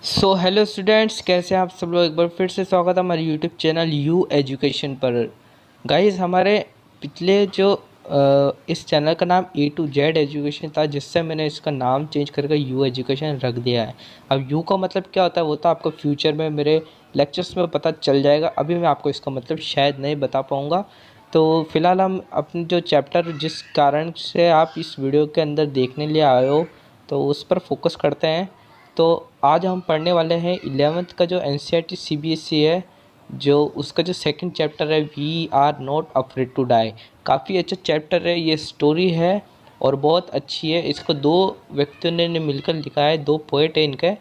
So hello students, कैसे हैं आप सब लोग। एक बार फिर से स्वागत है हमारे यूट्यूब चैनल यू एजुकेशन पर। गाइस, हमारे पिछले जो इस चैनल का नाम ए टू जेड एजुकेशन था, जिससे मैंने इसका नाम चेंज करके यू एजुकेशन रख दिया है। अब यू का मतलब क्या होता है वो तो आपको फ्यूचर में मेरे लेक्चर्स में पता चल जाएगा। अभी मैं आपको इसका मतलब शायद नहीं बता पाऊँगा। तो फिलहाल हम अपने जो चैप्टर जिस कारण से आप इस वीडियो के अंदर देखने लिए आए हो, तो उस पर फोकस करते हैं। तो आज हम पढ़ने वाले हैं 11th का जो NCERT CBSE है, जो उसका जो सेकंड चैप्टर है we are not afraid to die. काफ़ी अच्छा चैप्टर है, ये स्टोरी है और बहुत अच्छी है। इसको दो व्यक्तियों ने मिलकर लिखा है, दो पोएट है इनके।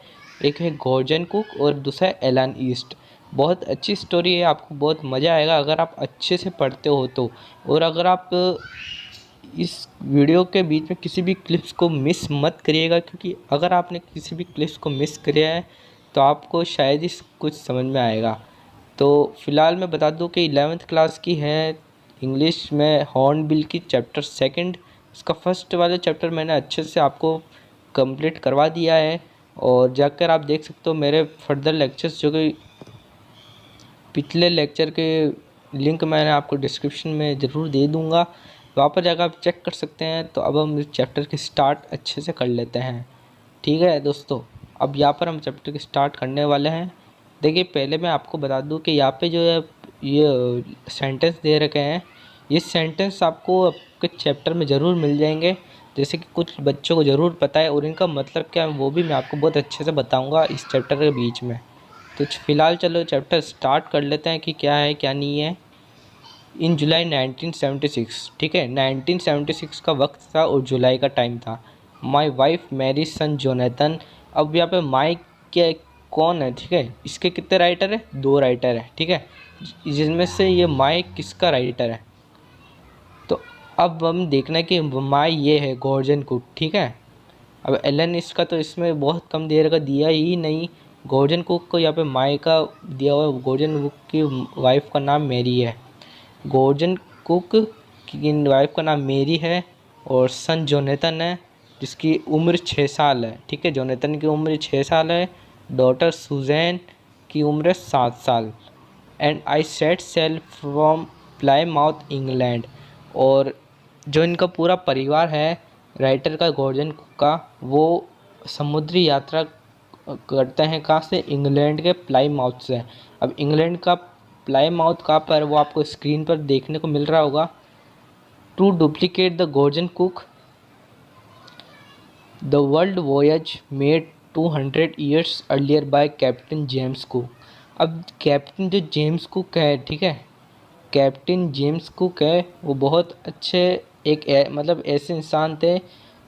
एक है गॉर्डन कुक और दूसरा है एलन ईस्ट। बहुत अच्छी स्टोरी है, आपको बहुत मज़ा आएगा अगर आप अच्छे से पढ़ते हो तो। और अगर आप इस वीडियो के बीच में किसी भी क्लिप्स को मिस मत करिएगा, क्योंकि अगर आपने किसी भी क्लिप्स को मिस किया है तो आपको शायद ही कुछ समझ में आएगा। तो फ़िलहाल मैं बता दूं कि 11th क्लास की है इंग्लिश में हॉर्नबिल की चैप्टर सेकंड। इसका फर्स्ट वाला चैप्टर मैंने अच्छे से आपको कंप्लीट करवा दिया है, और जाकर आप देख सकते हो मेरे फर्दर लेक्चर्स, जो कि पिछले लेक्चर के लिंक मैंने आपको डिस्क्रिप्शन में ज़रूर दे दूँगा, वहाँ पर जाकर आप चेक कर सकते हैं। तो अब हम इस चैप्टर की स्टार्ट अच्छे से कर लेते हैं। ठीक है दोस्तों, अब यहाँ पर हम चैप्टर की स्टार्ट करने वाले हैं। देखिए, पहले मैं आपको बता दूँ कि यहाँ पे जो है ये सेंटेंस दे रखे हैं, ये सेंटेंस आपको आपके चैप्टर में ज़रूर मिल जाएंगे। जैसे कि कुछ बच्चों को ज़रूर पता है और इनका मतलब क्या है वो भी मैं आपको बहुत अच्छे से बताऊँगा इस चैप्टर के बीच में। तो फिलहाल चलो चैप्टर स्टार्ट कर लेते हैं कि क्या है क्या नहीं है। इन जुलाई 1976, ठीक है, 1976 का वक्त था और जुलाई का टाइम था। My wife Mary son Jonathan. अब यहाँ पे माई क्या कौन है, ठीक है, इसके कितने राइटर है, दो राइटर है, ठीक है, जिसमें से ये माई किसका राइटर है। तो अब हम देखना है कि माई ये है गॉर्डन कुक, ठीक है। अब एलन इसका तो इसमें बहुत कम देर का दिया ही नहीं। गॉर्डन कुक को यहाँ पे माई का दिया हुआ है। गॉर्डन कुक की वाइफ का नाम मैरी है। गॉर्डन कुक की वाइफ का नाम मेरी है और सन जोनेथन है, जिसकी उम्र 6 साल है, ठीक है। जोनेथन की उम्र 6 साल है। डॉटर सुजैन की उम्र 7 साल। And I set sail from Plymouth England. और जो इनका पूरा परिवार है राइटर का, गॉर्डन कुक का, वो समुद्री यात्रा करते हैं कहाँ से, इंग्लैंड के प्लाईमाउथ से। अब इंग्लैंड का प्लाईमाउथ कहाँ पर, वो आपको स्क्रीन पर देखने को मिल रहा होगा। To duplicate the Gordon Cook the world voyage made 200 years earlier by captain James Cook. अब कैप्टन जो जेम्स कुक है, ठीक है, कैप्टन जेम्स कुक है, वो बहुत अच्छे मतलब ऐसे इंसान थे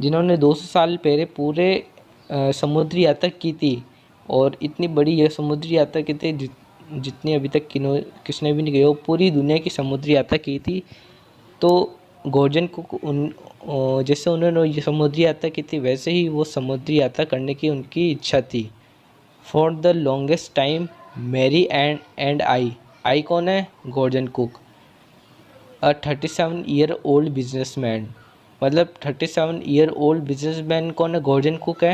जिन्होंने 200 साल पहले पूरे समुद्री यात्रा की थी। और इतनी बड़ी यह समुद्री यात्रा की थी जितनी अभी तक किसने भी नहीं की, वो पूरी दुनिया की समुद्री यात्रा की थी। तो गॉर्डन कुक जैसे उन्होंने ये समुद्री यात्रा की थी, वैसे ही वो समुद्री यात्रा करने की उनकी इच्छा थी। For the longest time Mary and I कौन है, गॉर्डन कुक, अ 37-year-old बिजनेसमैन। मतलब 37-year-old बिजनेसमैन कौन है, गॉर्डन कुक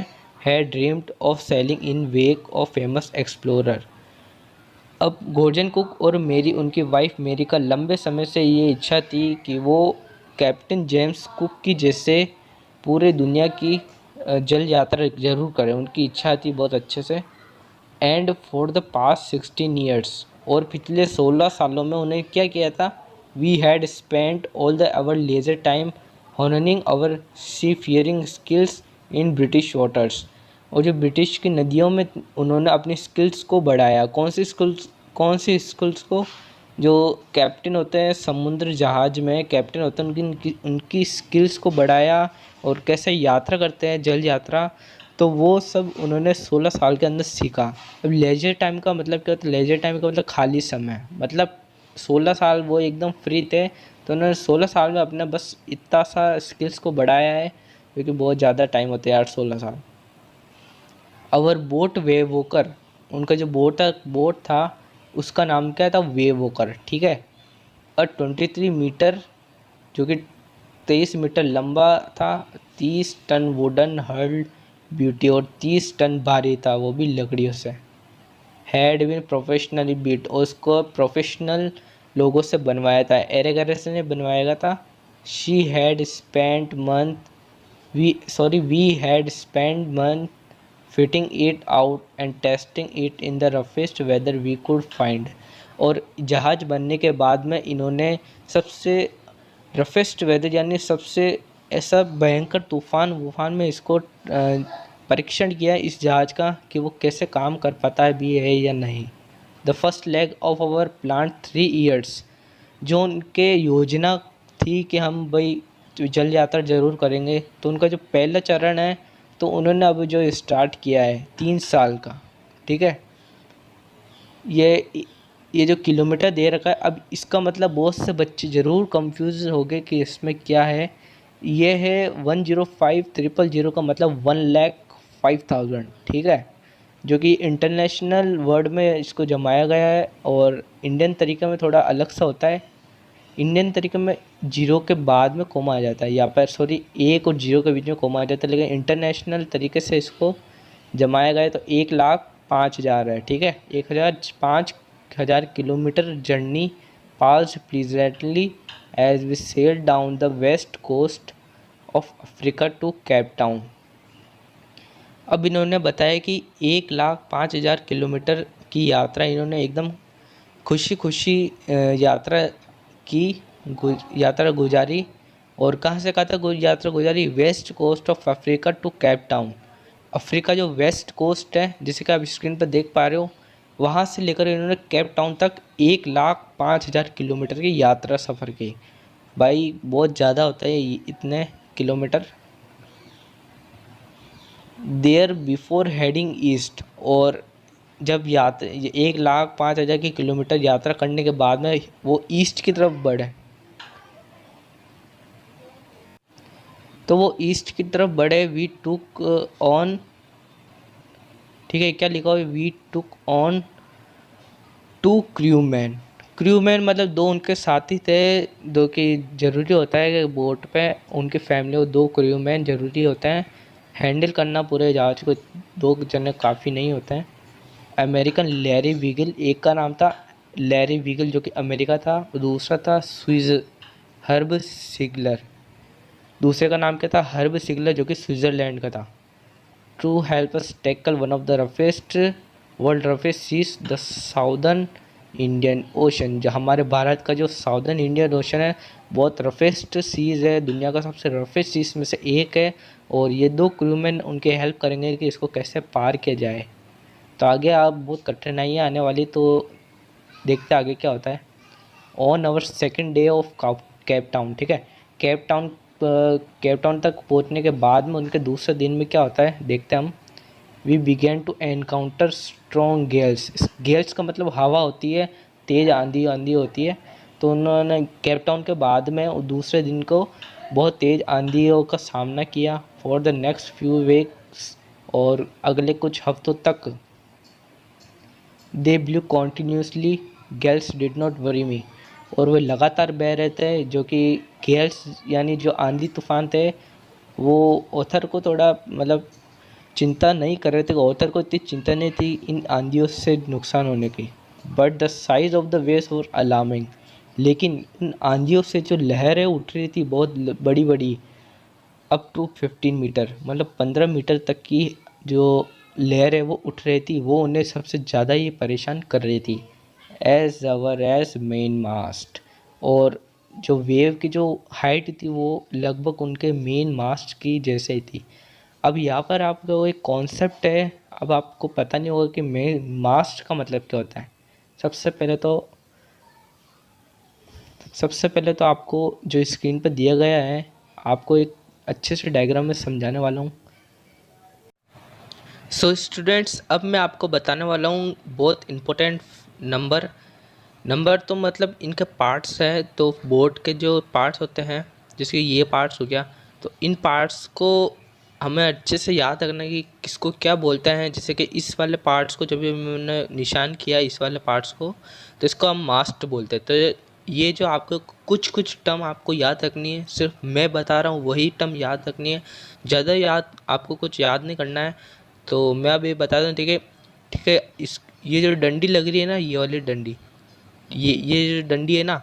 है dreamed of selling in wake of famous explorer. अब गॉर्डन कुक और मेरी, उनकी वाइफ मेरी का लंबे समय से ये इच्छा थी कि वो कैप्टन जेम्स कुक की जैसे पूरे दुनिया की जल यात्रा ज़रूर करें। उनकी इच्छा थी बहुत अच्छे से। And for the past 16 years, और पिछले 16 सालों में उन्हें क्या किया था, we had spent all the our leisure time honing our seafaring skills in British waters. और जो ब्रिटिश की नदियों में उन्होंने अपनी स्किल्स को बढ़ाया। कौन सी स्किल्स को, जो कैप्टन होते हैं समुद्र जहाज में कैप्टन होते हैं, उनकी उनकी स्किल्स को बढ़ाया। और कैसे यात्रा करते हैं, जल यात्रा, तो वो सब उन्होंने 16 साल के अंदर सीखा। अब लेजर टाइम का मतलब क्या होता है, लेजर टाइम का मतलब खाली समय, मतलब 16 साल वो एकदम फ्री थे, तो उन्होंने 16 साल में अपना बस इतना सा स्किल्स को बढ़ाया है, क्योंकि बहुत ज़्यादा टाइम होता है यार 16 साल। आवर बोट वे वोकर, उनका जो बोट था उसका नाम क्या था, वे वोकर, ठीक है। और 23 मीटर, जो कि 23 मीटर लंबा था, 30 टन वुडन हल्ड ब्यूटी और 30 टन भारी था, वो भी लकड़ियों से। हैड बीन प्रोफेशनली बिल्ट, और उसको प्रोफेशनल लोगों से बनवाया था, एरेगरस ने बनवाया था। She had spent month we had spend month fitting it out and testing it in the roughest weather we could find. और जहाज़ बनने के बाद में इन्होंने सबसे रफेस्ट वेदर यानी सबसे ऐसा भयंकर तूफान वूफान में इसको परीक्षण किया इस जहाज़ का कि वो कैसे काम कर पाता भी है या नहीं। The first leg of our plan 3 years, जो उनके योजना थी कि हम भाई जल यात्रा ज़रूर करेंगे, तो उनका जो पहला चरण है तो उन्होंने अब जो स्टार्ट किया है 3 साल का, ठीक है। ये जो किलोमीटर दे रखा है, अब इसका मतलब बहुत से बच्चे ज़रूर कंफ्यूज हो गए कि इसमें क्या है। ये है 105,000 का मतलब 1,05,000, ठीक है, जो कि इंटरनेशनल वर्ड में इसको जमाया गया है और इंडियन तरीके में थोड़ा अलग सा होता है। इंडियन तरीके में जीरो के बाद में कोमा आ जाता है, या पर सॉरी 1 और 0 के बीच में कोमा आ जाता है, लेकिन इंटरनेशनल तरीके से इसको जमाया गया है तो 1,05,000 है, ठीक है। 5,000 kilometre journey pass pleasantly as we sail down the west coast of Africa to Cape Town. अब इन्होंने बताया कि 1,05,000 किलोमीटर की यात्रा इन्होंने एकदम खुशी खुशी यात्रा की यात्रा गुजारी। और कहाँ से कहाँ तक यात्रा गुजारी? West coast of Africa to Cape Town. Africa जो वेस्ट कोस्ट है, जिसे कि आप स्क्रीन पर देख पा रहे हो, वहाँ से लेकर इन्होंने केप टाउन तक 1,05,000 किलोमीटर की यात्रा सफ़र की। भाई बहुत ज़्यादा होता है इतने kilometre. There before heading east, और जब यात्रा 1,05,000 की किलोमीटर यात्रा करने के बाद में वो ईस्ट की तरफ बढ़े, तो वो ईस्ट की तरफ बढ़े। वी टुक ऑन, ठीक है, क्या लिखा हुआ है? We took on 2 crew man. Crew man मतलब 2 उनके साथी थे, 2 की ज़रूरी होता है कि बोट पे उनकी फैमिली को 2 क्रू मैन ज़रूरी होते हैं हैंडल करना पूरे जहाज़ को। 2 जने काफ़ी नहीं होते हैं। अमेरिकन लैरी वीगल, एक का नाम था लैरी वीगल जो कि अमेरिका था, और दूसरा था स्विज हर्ब सिगलर। दूसरे का नाम क्या था? हर्ब सिगलर, जो कि स्विट्ज़रलैंड का था। To help us tackle one of the roughest world roughest seas the southern Indian ocean. जो हमारे भारत का जो साउदर्न इंडियन ओशन है, बहुत रफेस्ट सीज़ है, दुनिया का सबसे रफेस्ट सीज़ में से एक है। और ये 2 क्रूमैन उनके हेल्प करेंगे कि इसको कैसे पार किया जाए। तो आगे आप बहुत कठिनाइयाँ आने वाली, तो देखते आगे क्या होता है। On our second day of Cape Town, ठीक है, केप टाउन तक पहुंचने के बाद में उनके दूसरे दिन में क्या होता है देखते हैं हम। We began to encounter strong gales. Gales का मतलब हवा होती है, तेज़ आंधी होती है। तो उन्होंने केप टाउन के बाद में दूसरे दिन को बहुत तेज़ आंधियों का सामना किया for the next few weeks, और अगले कुछ हफ्तों तक they blew continuously, gales did not worry me, और वे लगातार बह रहे थे। जो कि गेल्स यानी जो आंधी तूफान थे, वो ऑथर को थोड़ा मतलब चिंता नहीं कर रहे थे। ऑथर को इतनी चिंता नहीं थी इन आंधियों से नुकसान होने की। But the size of the waves were alarming, लेकिन इन आंधियों से जो लहरें उठ रही थी बहुत बड़ी बड़ी, अप टू 15 मीटर, मतलब 15 मीटर तक की जो लहर है वो उठ रही थी, वो उन्हें सबसे ज़्यादा ही परेशान कर रही थी। As our as main mast, और जो वेव की जो हाइट थी वो लगभग उनके मेन मास्ट की जैसे ही थी। अब यहाँ पर आपको एक कॉन्सेप्ट है, अब आपको पता नहीं होगा कि मेन मास्ट का मतलब क्या होता है। सबसे पहले तो आपको जो स्क्रीन पर दिया गया है, आपको एक अच्छे से डायग्राम में समझाने वाला हूँ। सो स्टूडेंट्स, अब मैं आपको बताने वाला हूँ बहुत इम्पोर्टेंट नंबर तो मतलब इनके पार्ट्स हैं। तो बोट के जो पार्ट्स होते हैं, जैसे ये पार्ट्स हो गया, तो इन पार्ट्स को हमें अच्छे से याद रखना कि किसको क्या बोलते हैं। जैसे कि इस वाले पार्ट्स को जब भी मैंने निशान किया, इस वाले पार्ट्स को, तो इसको हम मास्ट बोलते हैं। तो ये जो आपको कुछ टर्म आपको याद रखनी है, सिर्फ मैं बता रहा हूँ वही टर्म याद रखनी है ज़्यादा याद आपको कुछ याद नहीं करना है, तो मैं अभी बता दूँ, ठीक है। ठीक है, इस ये जो डंडी लग रही है ना, ये वाली डंडी, ये जो डंडी है ना,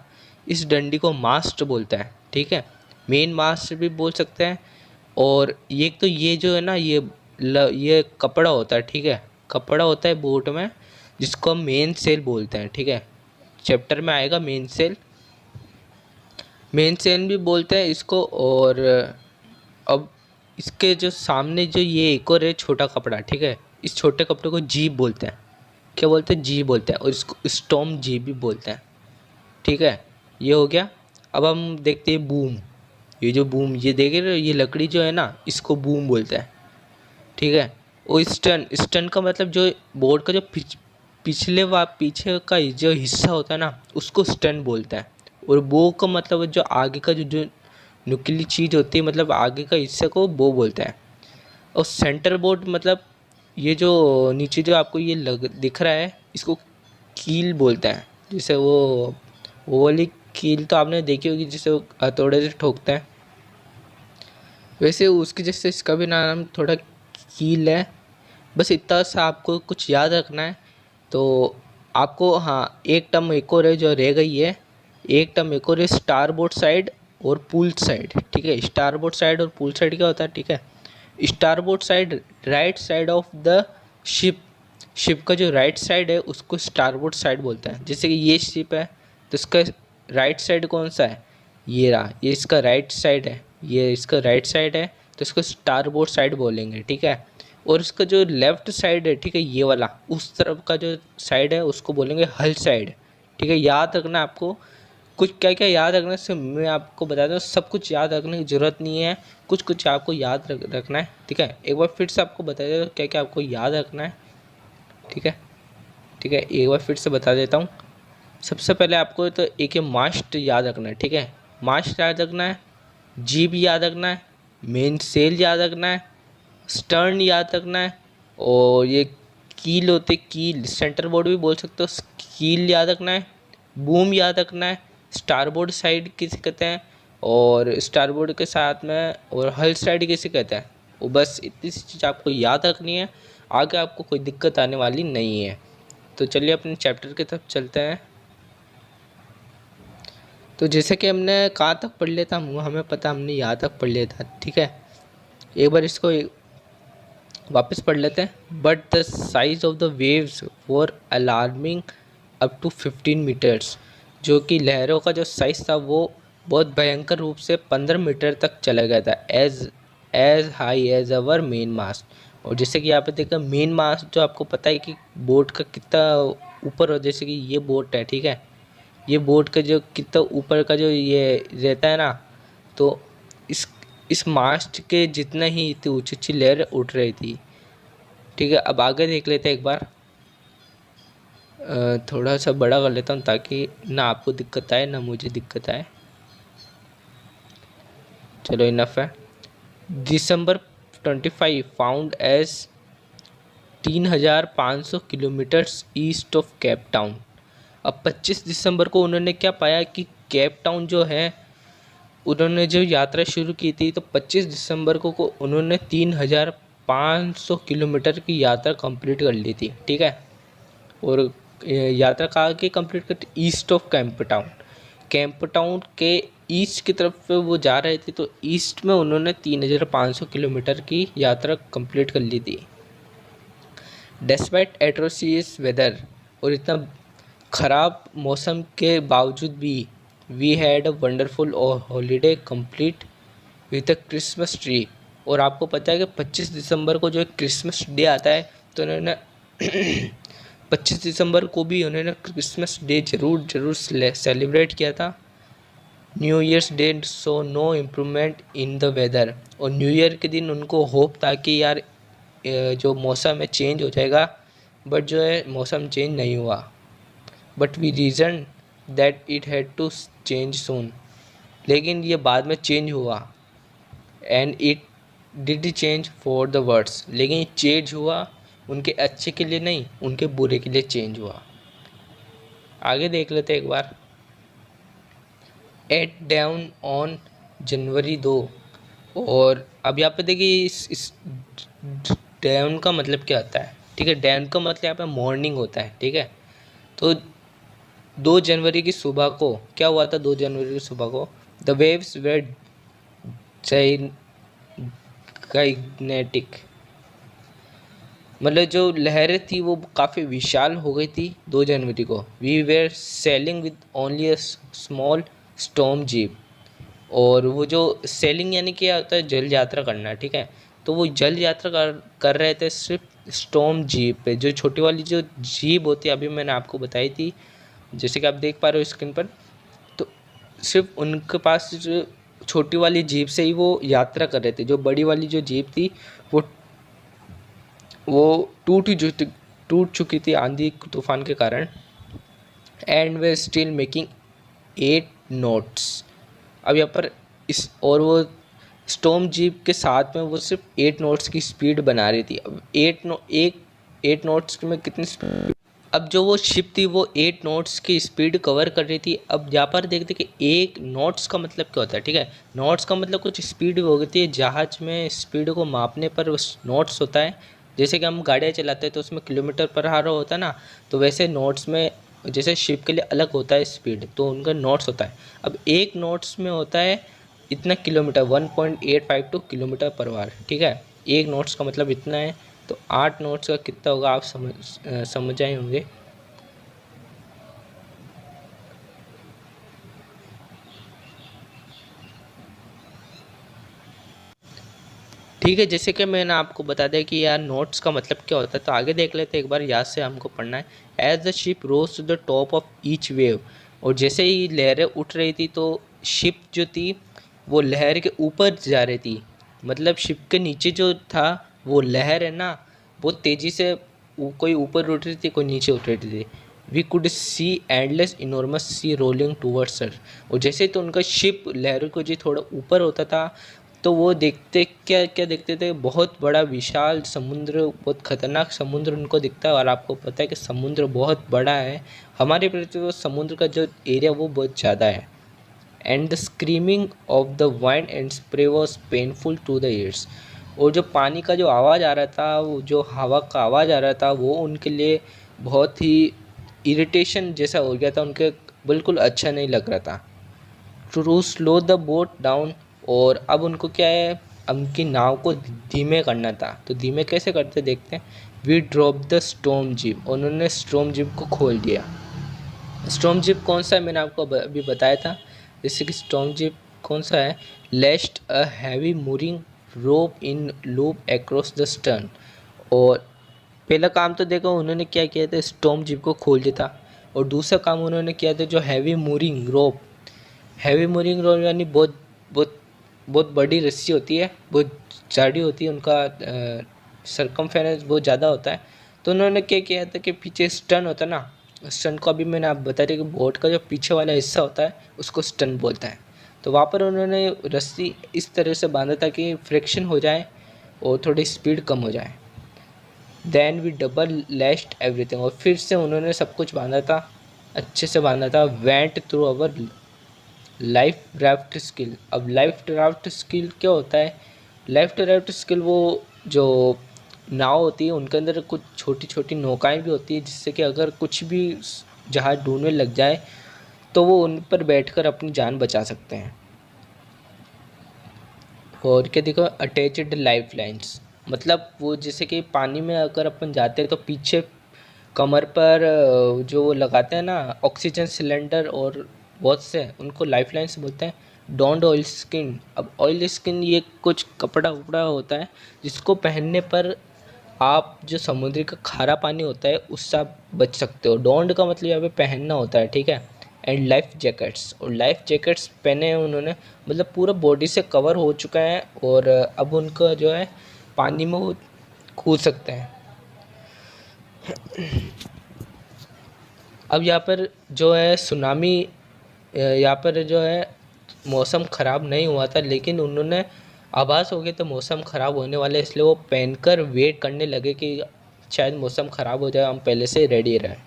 इस डंडी को मास्ट बोलता है, ठीक है। मेन मास्ट भी बोल सकते हैं। और ये तो ये जो है ना, ये कपड़ा होता है, ठीक है। कपड़ा होता है बोट में, जिसको हम मेन सेल बोलते हैं, ठीक है। चैप्टर में आएगा मेन सेल, मेन सेल भी बोलते हैं इसको। और अब इसके जो सामने जो ये एक और है छोटा कपड़ा, ठीक है, इस छोटे कपड़े को जीप बोलते हैं। क्या बोलते हैं? जीप बोलते हैं। और इसको स्टॉर्म जीप भी बोलते हैं, ठीक है। ये हो गया। अब हम देखते हैं बूम। ये जो बूम, ये देख रहे हो, ये लकड़ी जो है ना, इसको बूम बोलते हैं, ठीक है। और स्टन, स्टन का मतलब जो बोर्ड का जो पीछे का जो हिस्सा होता है ना, उसको स्टन बोलते हैं। और बो का मतलब जो आगे का जो नुकीली चीज़ होती है, मतलब आगे का हिस्से को बो बोलते हैं। और सेंटर बोर्ड मतलब ये जो नीचे जो आपको ये दिख रहा है, इसको कील बोलते हैं। जैसे वो वाली कील तो आपने देखी होगी, जिसे वो हथौड़े से ठोकते हैं, वैसे उसकी जैसे इसका भी नाम थोड़ा कील है। बस इतना सा आपको कुछ याद रखना है। तो आपको, हाँ, एक टर्म एक और है जो रह गई है। एक टर्म एक और है, स्टार बोर्ड साइड और पूल साइड, ठीक है। स्टार बोर्ड साइड और पूल साइड क्या होता है, ठीक है। Star board side, right side of the ship, ship का जो राइट साइड है उसको स्टार बोर्ड साइड बोलते हैं। जैसे कि ये शिप है, तो इसका राइट साइड कौन सा है? ये रहा, ये इसका राइट साइड है, ये इसका राइट साइड है, तो इसको स्टार बोर्ड साइड बोलेंगे, ठीक है। और इसका जो लेफ्ट साइड है, ठीक है, ये वाला उस तरफ का जो साइड है उसको बोलेंगे हल साइड, ठीक है। याद रखना आपको कुछ क्या क्या याद रखना से, मैं आपको बता दूँ, सब कुछ याद रखने की ज़रूरत नहीं है, कुछ कुछ आपको याद रखना है, ठीक है। एक बार फिर से आपको बता देता हूँ क्या क्या आपको याद रखना है, ठीक है। ठीक है, एक बार फिर से बता देता हूँ। सबसे पहले आपको तो एक मास्ट याद रखना है, ठीक है। मास्ट याद रखना है, जीब याद रखना है, मेन सेल याद रखना है, स्टर्न याद रखना है, और ये कील होते, कील सेंटर बोर्ड भी बोल सकते हो, कील याद रखना है, बूम याद रखना है, स्टारबोर्ड साइड किसे कहते हैं, और स्टारबोर्ड के साथ में और हल साइड किसे कहते हैं। वो बस इतनी सी चीज़ आपको याद रखनी है, आगे आपको कोई दिक्कत आने वाली नहीं है। तो चलिए अपने चैप्टर की तरफ चलते हैं। तो जैसे कि हमने कहाँ तक पढ़ लिया था, हमें पता, हमने यहाँ तक पढ़ लिया था, ठीक है। एक बार इसको वापस पढ़ लेते हैं। But the size of the waves were alarming up to 15 metres. जो कि लहरों का जो साइज़ था वो बहुत भयंकर रूप से 15 मीटर तक चला गया था, as high as our main mast. और जैसे कि यहाँ पे देखा, मेन मास्ट जो आपको पता है कि बोट का कितना ऊपर हो, जैसे कि ये बोट है, ठीक है। ये बोट का जो कितना ऊपर का जो ये रहता है ना, तो इस मास्ट के जितना ही इतनी ऊंची ऊंची लहर उठ रही थी, ठीक है। अब आगे देख लेते हैं एक बार। थोड़ा सा बड़ा कर लेता हूँ ताकि ना आपको दिक्कत आए ना मुझे दिक्कत आए। चलो, इनफ है। December 25 found us 3500 kilometres east of Cape Town. अब 25 दिसंबर को उन्होंने क्या पाया कि केप टाउन जो है, उन्होंने जो यात्रा शुरू की थी, तो 25 दिसंबर को उन्होंने 3500 किलोमीटर की यात्रा कंप्लीट कर ली थी, ठीक है। और यात्रा कहाँ की कंप्लीट करती? East of camp town. Camp town के ईस्ट की तरफ वो जा रहे थे, तो ईस्ट में उन्होंने 3500 किलोमीटर की यात्रा कंप्लीट कर ली थी। डेस्पाइट एट्रोसियस वेदर, और इतना ख़राब मौसम के बावजूद भी, we had a wonderful holiday complete with a Christmas tree. और आपको पता है कि 25 दिसंबर को जो एक क्रिसमस डे आता है, तो उन्होंने 25 दिसंबर को भी उन्होंने क्रिसमस डे ज़रूर सेलिब्रेट किया था। New year's day so no improvement in the weather. और न्यू ईयर के दिन उनको होप था कि यार जो मौसम है चेंज हो जाएगा, बट जो है मौसम चेंज नहीं हुआ। But we reason that it had to change soon. लेकिन ये बाद में चेंज हुआ, and it did change for the words. लेकिन ये चेंज हुआ उनके अच्छे के लिए नहीं, उनके बुरे के लिए चेंज हुआ। आगे देख लेते एक बार। एट डाउन ऑन जनवरी 2 और अब यहाँ पे देखिए इस डैन का मतलब क्या होता है, ठीक है। डैन का मतलब यहाँ पे मॉर्निंग होता है, ठीक है। तो 2 जनवरी की सुबह को क्या हुआ था, 2 जनवरी की सुबह को द वेव्स वेर गाइनेटिक, मतलब जो लहरें थी वो काफ़ी विशाल हो गई थी 2 जनवरी को। We were sailing with only a small storm jib, और वो जो सेलिंग यानी क्या होता है, जल यात्रा करना, ठीक है। तो वो जल यात्रा कर रहे थे सिर्फ स्टॉर्म जीप पे, जो छोटी वाली जो जीप होती है, अभी मैंने आपको बताई थी, जैसे कि आप देख पा रहे हो स्क्रीन पर। तो सिर्फ उनके पास जो छोटी वाली जीप से ही वो यात्रा कर रहे थे। जो बड़ी वाली जो जीप थी वो वो टूट चुकी थी आंधी तूफान के कारण। And we still making 8 knots. अब यहाँ पर इस और वो स्टॉर्म जीप के साथ में वो सिर्फ 8 नॉट्स की स्पीड बना रही थी। अब 8 नॉट्स में कितनी स्पीड, अब जो वो शिप थी वो 8 नॉट्स की स्पीड कवर कर रही थी। अब यहाँ पर देखते कि 1 नॉट्स का मतलब क्या होता है, ठीक है। नॉट्स का मतलब कुछ स्पीड होती है, जहाज में स्पीड को मापने पर उस नॉट्स होता है। जैसे कि हम गाड़ियाँ चलाते हैं तो उसमें किलोमीटर पर आवर होता है ना, तो वैसे नॉट्स में जैसे शिप के लिए अलग होता है स्पीड, तो उनका नॉट्स होता है। अब 1 नॉट्स में होता है इतना किलोमीटर, 1.852 किलोमीटर पर आवर, ठीक है। 1 नॉट्स का मतलब इतना है। तो 8 नॉट्स का कितना होगा आप समझ आए होंगे। ठीक है, जैसे कि मैंने आपको बता दिया कि यार नोट्स का मतलब क्या होता है, तो आगे देख लेते हैं एक बार, याद से हमको पढ़ना है। As the ship rose to the top of each wave, और जैसे ही लहरें उठ रही थी तो शिप जो थी वो लहर के ऊपर जा रही थी। मतलब शिप के नीचे जो था वो लहर है ना, बहुत तेज़ी से कोई ऊपर उठ रही थी कोई नीचे उठ रही थी। We could see endless enormous sea rolling towards her, और जैसे तो उनका शिप लहरों को जी थोड़ा ऊपर होता था तो वो देखते क्या क्या देखते थे, बहुत बड़ा विशाल समुद्र, बहुत खतरनाक समुद्र उनको दिखता है। और आपको पता है कि समुद्र बहुत बड़ा है, हमारे पृथ्वी पर समुद्र का जो एरिया वो बहुत ज़्यादा है। And the screaming of the wind and spray was painful to the ears, और जो पानी का जो आवाज़ आ रहा था, वो जो हवा का आवाज़ आ रहा था, वो उनके लिए बहुत ही इरिटेशन जैसा हो गया था, उनके बिल्कुल अच्छा नहीं लग रहा था। To slow the boat down, और अब उनको क्या है, उनकी नाव को धीमे करना था। तो धीमे कैसे करते देखते हैं। We drop the storm jib, उन्होंने स्टॉर्म जीप को खोल दिया। स्टॉर्म जीप कौन सा है, मैंने आपको अभी बताया था। जैसे कि स्टॉर्म जीप कौन सा है, lest a heavy mooring rope in loop across the stern. और पहला काम तो देखो उन्होंने क्या किया था, स्टॉर्म जीप को खोल दिया था। और दूसरा काम उन्होंने किया था, जो हैवी मूरिंग रोप, हैवी मूविंग रोड यानी बहुत बहुत बहुत बड़ी रस्सी होती है, बहुत जाड़ी होती है, उनका सरकमफेरेंस बहुत ज़्यादा होता है। तो उन्होंने क्या किया था कि पीछे स्टन होता है ना, स्टन को अभी मैंने आप बता रही कि बोट का जो पीछे वाला हिस्सा होता है उसको स्टन बोलता है। तो वहाँ पर उन्होंने रस्सी इस तरह से बांधा था कि फ्रिक्शन हो जाए और थोड़ी स्पीड कम हो जाए। Then we double lashed everything, और फिर से उन्होंने सब कुछ बांधा था, अच्छे से बांधा था। Went through our life draft skill. अब लाइफ ड्राफ्ट स्किल क्या होता है, लाइफ ड्राफ्ट स्किल वो जो नाव होती है उनके अंदर कुछ छोटी छोटी नौकाएं भी होती है, जिससे कि अगर कुछ भी जहाज डूबने लग जाए तो वो उन पर बैठकर अपनी जान बचा सकते हैं। और क्या देखो, अटैच्ड लाइफ लाइन्स, मतलब वो जैसे कि पानी में अगर अपन जाते हैं तो पीछे कमर पर जो लगाते हैं ना ऑक्सीजन सिलेंडर, और बहुत से उनको लाइफ लाइन्स बोलते हैं। डोंट ऑयल स्किन, अब ऑयल स्किन ये कुछ कपड़ा उपड़ा होता है जिसको पहनने पर आप जो समुद्री का खारा पानी होता है उससे आप बच सकते हो। डोंट का मतलब यहाँ पे पहनना होता है, ठीक है। एंड लाइफ जैकेट्स, और लाइफ जैकेट्स पहने हैं उन्होंने, मतलब पूरा बॉडी से कवर हो चुका है, और अब उनका जो है पानी में वो कूद सकते हैं। अब यहाँ पर जो है सुनामी, यहाँ पर जो है मौसम ख़राब नहीं हुआ था, लेकिन उन्होंने आभास हो गया तो मौसम ख़राब होने वाला है, इसलिए वो पहनकर वेट करने लगे कि शायद मौसम ख़राब हो जाए, हम पहले से रेडी रहें।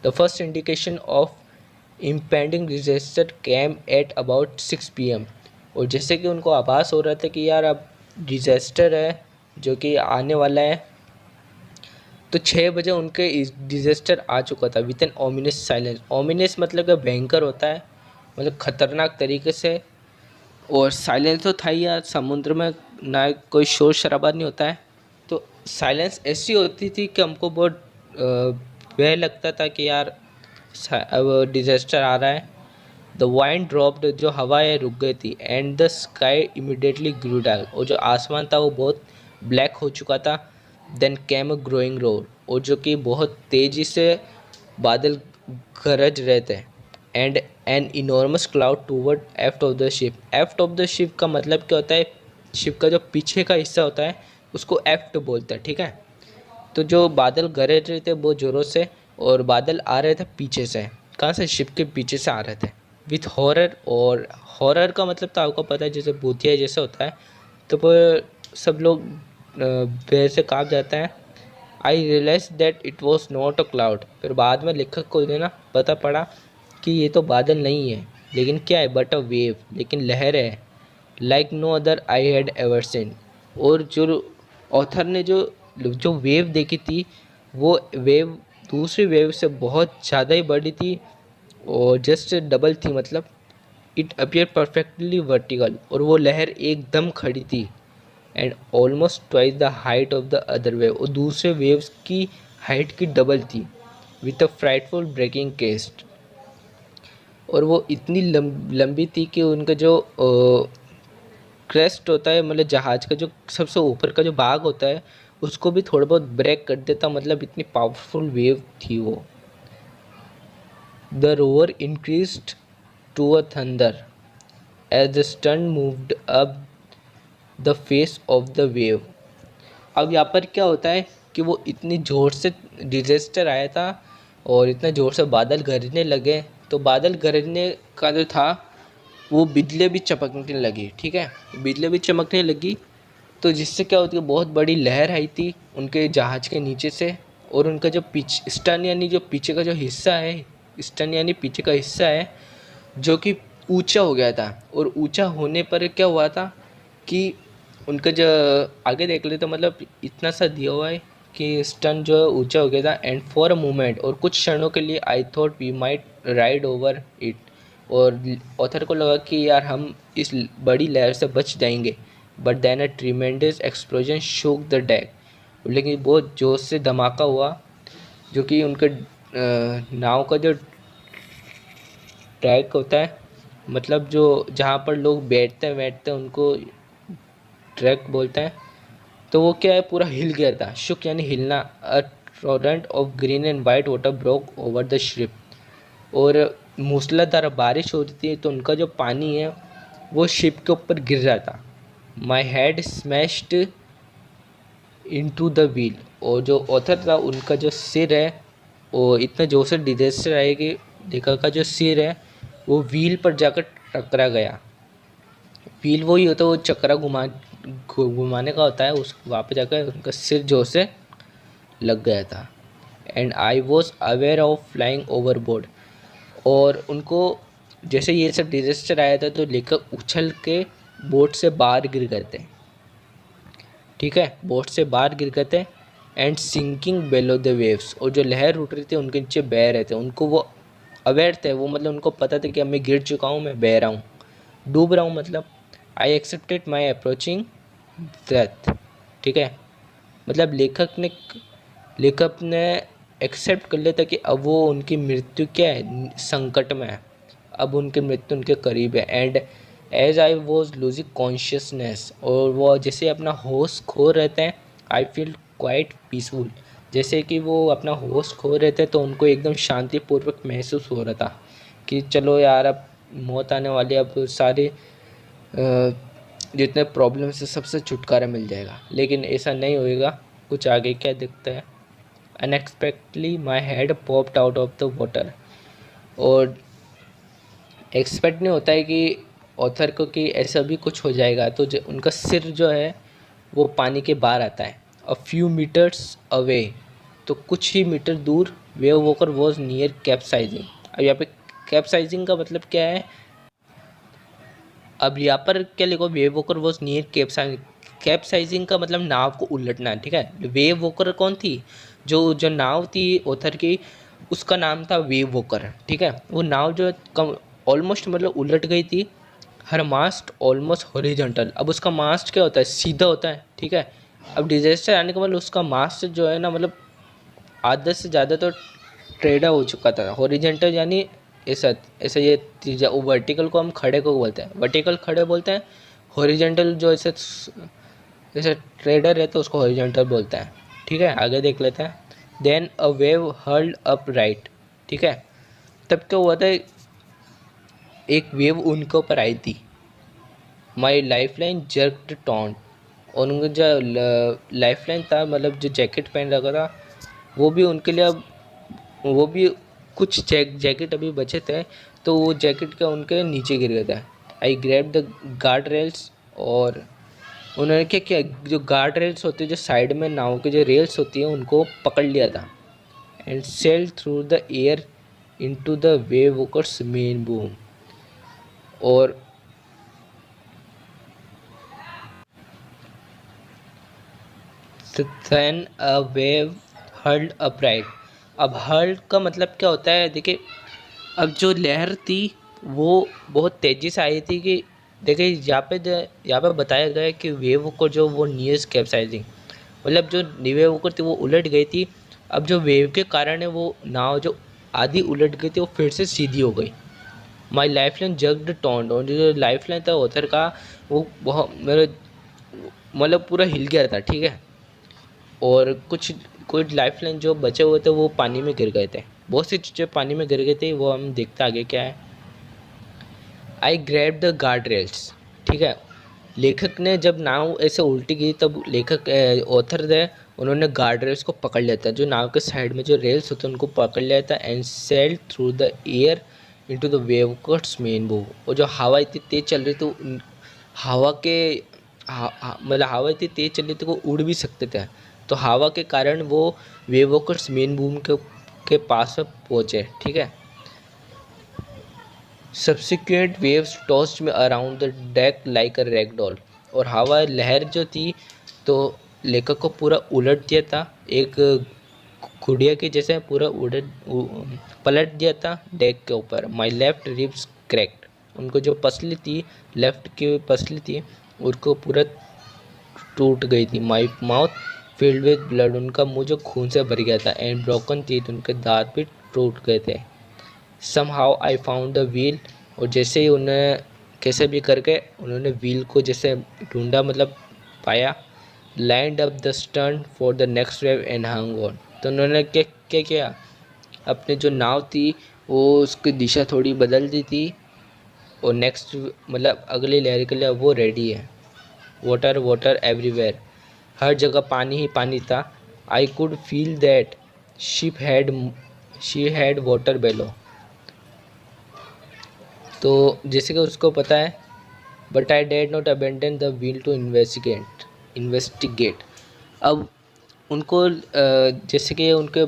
The first indication of impending disaster came at about 6 p.m. और जैसे कि उनको आभास हो रहा था कि यार अब डिज़ास्टर है जो कि आने वाला है, तो 6 बजे उनके डिज़ास्टर आ चुका था with an ominous silence. Ominous मतलब कि भयंकर होता है, मतलब ख़तरनाक तरीके से। और साइलेंस तो था ही यार, समुद्र में ना कोई शोर शराबा नहीं होता है, तो साइलेंस ऐसी होती थी कि हमको बहुत भय लगता था कि यार अब डिज़ास्टर आ रहा है। द वाइंड ड्रॉप्ड, जो हवा है रुक गई थी, and the sky immediately grew dark, और जो आसमान था वो बहुत ब्लैक हो चुका था। Then came a growing roar, और जो कि बहुत तेज़ी से बादल गरज रहे थे। And an enormous cloud toward aft of the ship. Aft of the ship का मतलब क्या होता है, शिप का जो पीछे का हिस्सा होता है उसको एफ्ट बोलते हैं, ठीक है। तो जो बादल गरज रहे थे बहुत ज़ोरों से, और बादल आ रहे थे पीछे से, कहाँ से, शिप के पीछे से आ रहे थे, विथ हॉरर। और हॉरर का मतलब तो आपको पता है, जैसे भूतिया जैसे होता है, तो वो सब लोग भय से काँप जाते हैं। I realise that it was not a cloud, फिर बाद में लेखक को देना पता पड़ा कि ये तो बादल नहीं है, लेकिन क्या है, बट अ वेव, लेकिन लहर है, like no other I had ever seen. और जो ऑथर ने जो जो वेव देखी थी, वो वेव दूसरी वेव से बहुत ज़्यादा ही बड़ी थी, और जस्ट डबल थी, मतलब इट अपियर परफेक्टली वर्टिकल, और वो लहर एकदम खड़ी थी। And almost twice the height of the other wave, और दूसरे वेव्स की हाइट की डबल थी, with a frightful breaking crest. और वो इतनी लंबी थी कि उनका जो क्रेस्ट होता है, मतलब जहाज़ का जो सबसे ऊपर का जो भाग होता है, उसको भी थोड़ा बहुत ब्रेक कर देता, मतलब इतनी पावरफुल वेव थी वो। The roar increased to a thunder as the stern moved up the face of the wave. अब यहाँ पर क्या होता है कि वो इतनी ज़ोर से डिज़ास्टर आया था, और इतना ज़ोर से बादल गरजने लगे, तो बादल गरजने का जो था, वो बिजली भी चमकने लगी, ठीक है, बिजली भी चमकने लगी। तो जिससे क्या होती है, बहुत बड़ी लहर आई थी उनके जहाज़ के नीचे से, और उनका जो पीछे स्टर्न यानी जो पीछे का जो हिस्सा है, स्टर्न यानी पीछे का हिस्सा है, जो कि ऊंचा हो गया था। और ऊंचा होने पर क्या हुआ था कि उनका जो आगे देख ले, तो मतलब इतना सा दिया हुआ है कि स्टर्न जो है ऊंचा हो गया था। एंड फॉर अ मोमेंट, और कुछ क्षणों के लिए, I thought we might ride over it, और ऑथर को लगा कि यार हम इस बड़ी लहर से बच जाएंगे। But then a tremendous explosion shook the deck, लेकिन बहुत जोर से धमाका हुआ, जो कि उनके नाव का जो ट्रैक होता है, मतलब जो जहाँ पर लोग बैठते हैं उनको ट्रैक बोलते हैं, तो वो क्या है, पूरा हिल गया था। शुक यानी हिलना। A torrent of green and white water broke over the ship, और मूसलाधार बारिश हो रही थी, तो उनका जो पानी है वो शिप के ऊपर गिर रहा था। My head smashed into the wheel, और जो ऑथर था उनका जो सिर है वो इतना जोर से डिजास्टर आया कि लेखक का जो सिर है वो व्हील पर जाकर टकरा गया। व्हील वही होता है, वो चक्रा घुमाने का होता है, उस वहाँ पे जाकर उनका सिर जोर से लग गया था। And I was aware of flying overboard, और उनको जैसे ये सब डिजास्टर आया था, तो लेखक उछल के बोट से बाहर गिर गए थे, ठीक है, बोट से बाहर गिर गए थे। And sinking below the waves, और जो लहर उठ रही थी उनके नीचे बह रहे थे, उनको वो अवेयर थे, वो मतलब उनको पता था कि अब मैं गिर चुका हूँ, मैं बह रहा हूँ, डूब रहा हूँ, मतलब I accepted my approaching death, ठीक है, मतलब लेखक ने एक्सेप्ट कर लिया था कि अब वो उनकी मृत्यु क्या है, संकट में है, अब उनकी मृत्यु उनके करीब है। And as I was losing consciousness, और वो जैसे अपना होश खो रहते हैं, आई फील क्वाइट पीसफुल, जैसे कि वो अपना होश खो रहे थे, तो उनको एकदम शांतिपूर्वक महसूस हो रहा था कि चलो यार अब मौत आने वाली है, अब सारे जितने प्रॉब्लम से सबसे छुटकारा मिल जाएगा। लेकिन ऐसा नहीं होएगा, कुछ आगे क्या दिखता है। Unexpectedly my head popped out of the water, और एक्सपेक्ट नहीं होता है कि ऑथर को कि ऐसा भी कुछ हो जाएगा, तो जो उनका सिर जो है वो पानी के बाहर आता है। अ फ्यू मीटर्स अवे, तो कुछ ही मीटर दूर, wave walker was near capsizing. अब यहाँ पे कैप्साइजिंग का मतलब क्या है, अब यहाँ पर क्या लिखो, wave walker was near capsizing का मतलब नाव को उलटना, ठीक है। वेव वॉकर कौन थी, जो जो नाव थी ऑथर की, उसका नाम था वेव वॉकर, ठीक है। वो नाव जो कम ऑलमोस्ट मतलब उलट गई थी। हर मास्ट ऑलमोस्ट हॉरिजॉन्टल, अब उसका मास्ट क्या होता है, सीधा होता है, ठीक है। अब डिजास्टर आने के बाद उसका मास्ट जो है ना, मतलब आधे से ज़्यादा तो टेढ़ा हो चुका था। हॉरिजॉन्टल यानी ऐसा ऐसा ये तीजा, वो वर्टिकल को हम खड़े को बोलते हैं, वर्टिकल खड़े बोलते हैं। हॉरिजॉन्टल जो ऐसे जैसे ट्रेडर है तो उसको हॉरिजॉन्टल बोलते हैं, ठीक है। आगे देख लेते हैं। Then a wave hurled upright, ठीक है। तब क्या हुआ था, एक वेव उनके ऊपर आई थी। माई लाइफ लाइन जर्कड टॉन्ट, और उनका जो लाइफ लाइन था, मतलब जो जैकेट पहन रखा था, वो भी उनके लिए अब वो भी कुछ जैकेट अभी बचे थे, तो वो जैकेट का उनके नीचे गिर गया था। आई ग्रैब द गार्ड रेल्स, और उन्होंने क्या किया, जो गार्ड रेल्स होती है, जो साइड में नाव के जो रेल्स होती है, उनको पकड़ लिया था। And sail through the air into the Wavewalker's main boom, और then a wave hurled upright। अब हर्ल्ड का मतलब क्या होता है, देखिए अब जो लहर थी वो बहुत तेज़ी से आई थी, कि देखिए यहाँ पे बताया गया है कि वेव को जो वो नियर्स कैप्साइजिंग, मतलब जो वेव को थी वो उलट गई थी। अब जो वेव के कारण है वो नाव जो आधी उलट गई थी वो फिर से सीधी हो गई। माई लाइफ लाइन जग्ड टॉन्ड, और जो लाइफ लाइन था ऑथर का, वो बहुत मेरे मतलब पूरा हिल गया था, ठीक है। और कुछ लाइफ लाइन जो बचे हुए थे वो पानी में गिर गए थे, बहुत सी चीज़ें पानी में गिर गई थी, वो हम देखते आगे क्या है। आई ग्रैब द गार्ड रेल्स, ठीक है। लेखक ने जब नाव ऐसे उल्टी गई तब लेखक ऑथर थे, उन्होंने गार्ड रेल्स को पकड़ लिया था, जो नाव के साइड में जो रेल्स होते हैं उनको पकड़ लिया था। And sailed through the air into the wave cuts main boom, और जो हवा इतनी तेज चल रही थी, हवा के मतलब हवा इतनी तेज चल रही थी वो उड़ भी सकते थे, तो हवा के कारण वो वेवोकर्स मेन बूम के पास पहुँचे, ठीक है। सब्सिक्वेंट वेव्स टॉस्ड में around the deck like a ragdoll, और हवा लहर जो थी तो लेखक को पूरा उलट दिया था, एक गुड़िया के जैसे पूरा पलट दिया था डेक के ऊपर। माई लेफ्ट रिब्स क्रैक्ड, उनको जो पसली थी, लेफ्ट की पसली थी, उनको पूरा टूट गई थी। My mouth filled with blood, उनका मुंह जो खून से भर गया था। एंड ब्रोकन टीथ, उनके दांत भी टूट गए थे। Somehow I found the wheel, और जैसे ही उन्हें कैसे भी करके उन्होंने व्हील को जैसे ढूंढा, मतलब पाया। Land up the stern for the next wave and hung on, तो उन्होंने क्या क्या किया, अपने जो नाव थी वो उसकी दिशा थोड़ी बदल दी थी, और नेक्स्ट मतलब अगली लहर के लिए वो रेडी है। वाटर वाटर एवरीवेयर, हर जगह पानी ही पानी था। I could feel that she had water below, तो जैसे कि उसको पता है। But I did not abandon the wheel to investigate. अब उनको जैसे कि उनके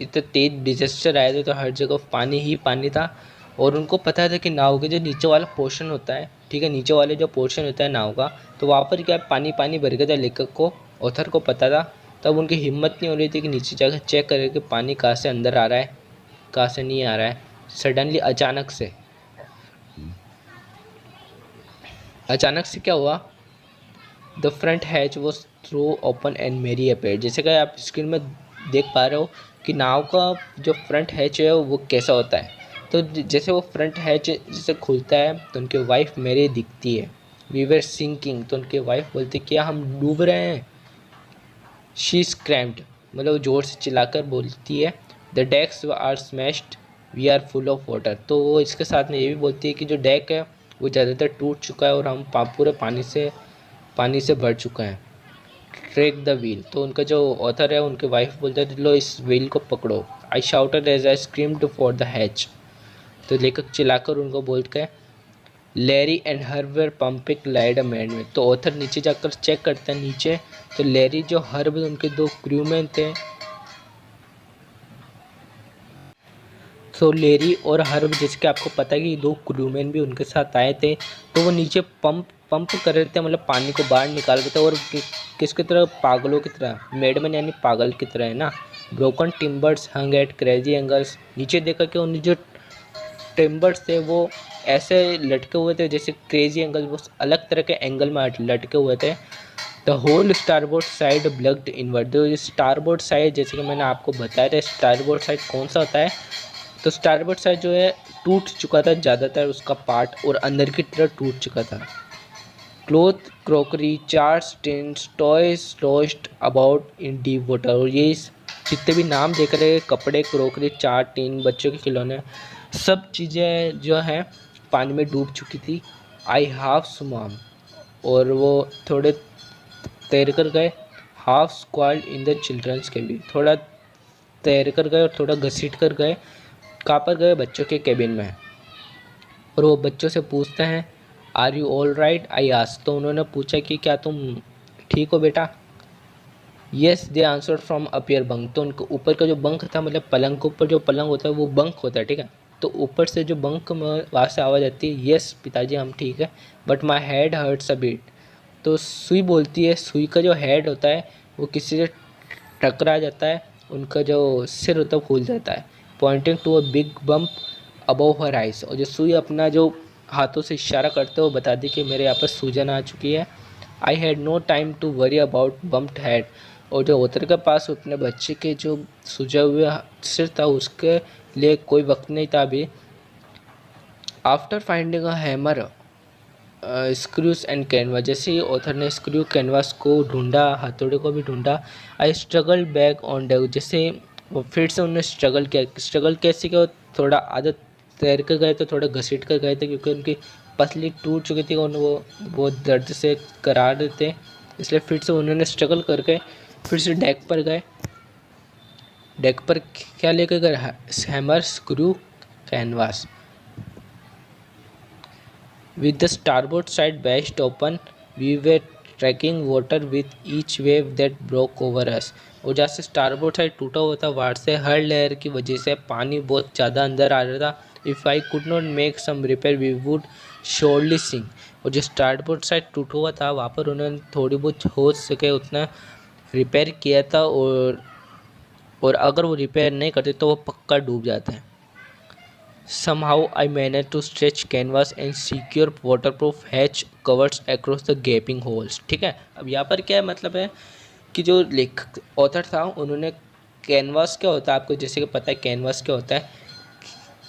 इतने तेज डिजास्टर आए थे तो हर जगह पानी ही पानी था, और उनको पता था कि नाव के जो नीचे वाला पोर्शन होता है, ठीक है, नीचे वाले जो पोर्शन होता है नाव का, तो वहाँ पर क्या पानी पानी भर गया था। लेखक को, ऑथर को पता था, तब उनकी हिम्मत नहीं हो रही थी कि नीचे जाकर चेक करें कि पानी कहाँ से अंदर आ रहा है, कहाँ से नहीं आ रहा है। सडनली अचानक से क्या हुआ, the front hatch was throw open and Mary appear. जैसे कि आप स्क्रीन में देख पा रहे हो कि नाव का जो फ्रंट हैच है वो कैसा होता है। तो जैसे वो फ्रंट हैच जैसे खुलता है तो उनकी वाइफ मेरी दिखती है। वी वर सिंकिंग, तो उनकी वाइफ बोलती क्या हम डूब रहे हैं। शी स्क्रैम्ड, मतलब ज़ोर से चिल्लाकर बोलती है। The decks are smashed, we are full of water. तो वो इसके साथ में ये भी बोलती है कि जो डेक है वो ज़्यादातर टूट चुका है और हम पूरे पानी से भर चुका है। ट्रेक द व्हील, तो उनका जो ऑथर है उनके वाइफ बोलते हैं लो इस व्हील को पकड़ो। I shouted as I screamed for the hatch, तो लेखक चिल्लाकर उनको बोलते Larry and her were pumping like a man में। तो ऑथर नीचे जाकर चेक करते हैं नीचे, तो लैरी जो हर्ब उनके दो क्रूमैन थे, तो लेरी और हर्ब, जैसे कि आपको पता है कि 2 क्रूमैन भी उनके साथ आए थे, तो वो नीचे पंप कर रहे थे, मतलब पानी को बाहर निकाल रहे थे। और किसकी तरह, पागलों की तरह, मैडमैन यानी पागल की तरह है ना। ब्रोकन टिम्बर्स हंग एट क्रेजी एंगल्स, नीचे देखा कि उन जो टिम्बर्स थे वो ऐसे लटके हुए थे जैसे क्रेजी एंगल, वो अलग तरह के एंगल में लटके हुए थे। The whole starboard side bulged inward, जो स्टारबोर्ड साइड, जैसे कि मैंने आपको बताया था, स्टारबोर्ड साइड कौन सा होता है, तो स्टारबोर्ड साइड जो है टूट चुका था ज़्यादातर उसका पार्ट, और अंदर की तरफ टूट चुका था। Cloth, crockery, charts, tins, toys lost about in deep water, और ये जितने भी नाम देख रहे हैं, कपड़े, क्रॉकरी, चार्ट, टिन, बच्चों के खिलौने, सब चीज़ें जो हैं पानी में डूब चुकी थी। आई हाफ स्विम, और वो थोड़े तैर कर गए। Half squalled in the children's cabin, थोड़ा तैर कर गए और थोड़ा घसीट कर गए। कहाँ पर गए, बच्चों के केबिन में। और वो बच्चों से पूछते हैं are you all right, I ask, तो उन्होंने पूछा कि क्या तुम ठीक हो बेटा। Yes they answer from upper bunk, तो उनके ऊपर का जो बंक था, मतलब पलंग के ऊपर जो पलंग होता है वो बंक होता है, ठीक है। तो ऊपर से जो बंक में वहाँ से आवाज़ आती है, येस पिताजी हम ठीक है, but my head hurts a bit. तो सुई बोलती है, सुई का जो हेड होता है वो किसी से टकरा जाता है, उनका जो सिर होता है फूल जाता है। Pointing to a big bump above her eyes, और जो सुई अपना जो हाथों से इशारा करते हो बता दी कि मेरे यहाँ पर सूजन आ चुकी है। I had no time to worry about bumped head, और जो ओतर के पास अपने बच्चे के जो सूजा हुए सिर था उसके लिए कोई वक्त नहीं था अभी। After finding a hammer screws and canvas, जैसे ही ऑथर ने स्क्रू कैनवास को ढूंढा, हथौड़े को भी ढूंढा। I struggle back on deck, जैसे वो फिर से उन्होंने स्ट्रगल किया। स्ट्रगल कैसे किया, थोड़ा आदत तैर कर गए थे, थोड़ा घसीट कर गए थे, क्योंकि उनकी पसली टूट चुकी थी और वो दर्द से करा रहे थे, इसलिए फिर से उन्होंने स्ट्रगल करके फिर से डेक पर गए। डेक पर क्या लेकर गए, hammer, screw, canvas. With the starboard side bashed open, we were tracking water with each wave that broke over us. और जहाँ से स्टारबोर्ड साइड टूटा हुआ था वहाँ से हर लहर की वजह से पानी बहुत ज़्यादा अंदर आ रहा था। If I could not make some repair we would surely sink, और जो स्टारबोर्ड साइड टूटा हुआ था वहाँ पर उन्होंने थोड़ी बहुत हो सके उतना रिपेयर किया था, और अगर वो रिपेयर नहीं करते तो वो पक्का डूब जाता है। Somehow I managed to stretch canvas and secure waterproof hatch covers across the gaping holes। ठीक है, अब यहाँ पर क्या है, मतलब है कि जो लेखक ऑथर था उन्होंने कैनवास क्या होता है आपको जैसे कि पता है कैनवास क्या होता है।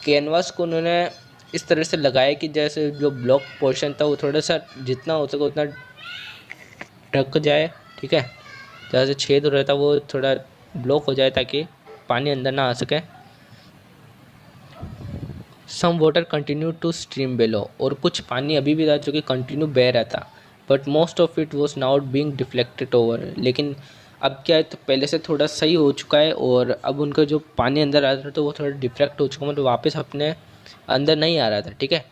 कैनवास को उन्होंने इस तरह से लगाया कि जैसे जो ब्लॉक पोर्शन था वो थोड़ा सा जितना हो सके उतना ढक जाए, ठीक है। जहाँ से छेद हो रहा था वो थोड़ा ब्लॉक हो जाए ताकि पानी अंदर ना आ सके। Some water continue to stream below, और कुछ पानी अभी भी था जो कि कंटिन्यू बह रहा था, but most of it was now being deflected over. लेकिन अब क्या है, तो पहले से थोड़ा सही हो चुका है और अब उनका जो पानी अंदर आ रहा था तो वो थोड़ा डिफ्लेक्ट हो चुका, मतलब वापस अपने अंदर नहीं आ रहा था, ठीक है।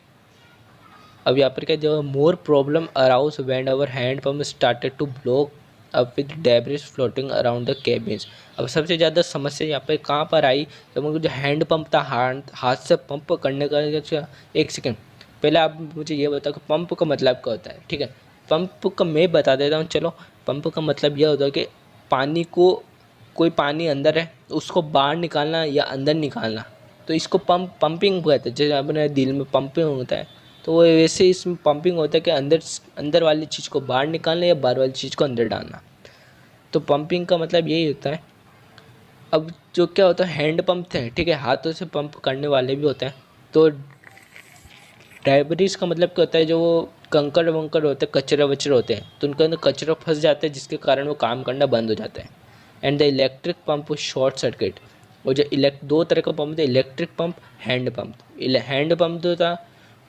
अब यहाँ पर क्या, जो more problem arose when our hand pump started to block up with debris floating around the cabins. अब सबसे ज़्यादा समस्या यहाँ पे कहाँ पर आई, जब उनको जो हैंड पंप था, हाथ से पंप करने का। एक सेकेंड पहले आप मुझे ये बताओ कि पंप का मतलब क्या होता है, ठीक है। पंप का मैं बता देता हूँ, चलो। पंप का मतलब यह होता है कि पानी को, कोई पानी अंदर है उसको बाहर निकालना या अंदर निकालना, तो इसको पंपिंग कहते हैं। जैसे अपने दिल में पंपिंग होता है तो वो वैसे इसमें पंपिंग होता है कि अंदर वाली चीज़ को बाहर निकालना या बाहर वाली चीज़ को अंदर डालना, तो पंपिंग का मतलब यही होता है। अब जो क्या होता है, हैंड पंप थे, ठीक है, हाथों से पंप करने वाले भी होते हैं। तो डायबिटीज़ का मतलब क्या होता है, जो वो कंकड़ वंकड़ होते हैं, कचरे वचरे होते हैं, तो उनके अंदर कचरा फंस जाता है जिसके कारण वो काम करना बंद हो जाता है। And the electric pump short circuit, और जो दो तरह का पंप थे, electric pump, hand pump. Hand pump जो था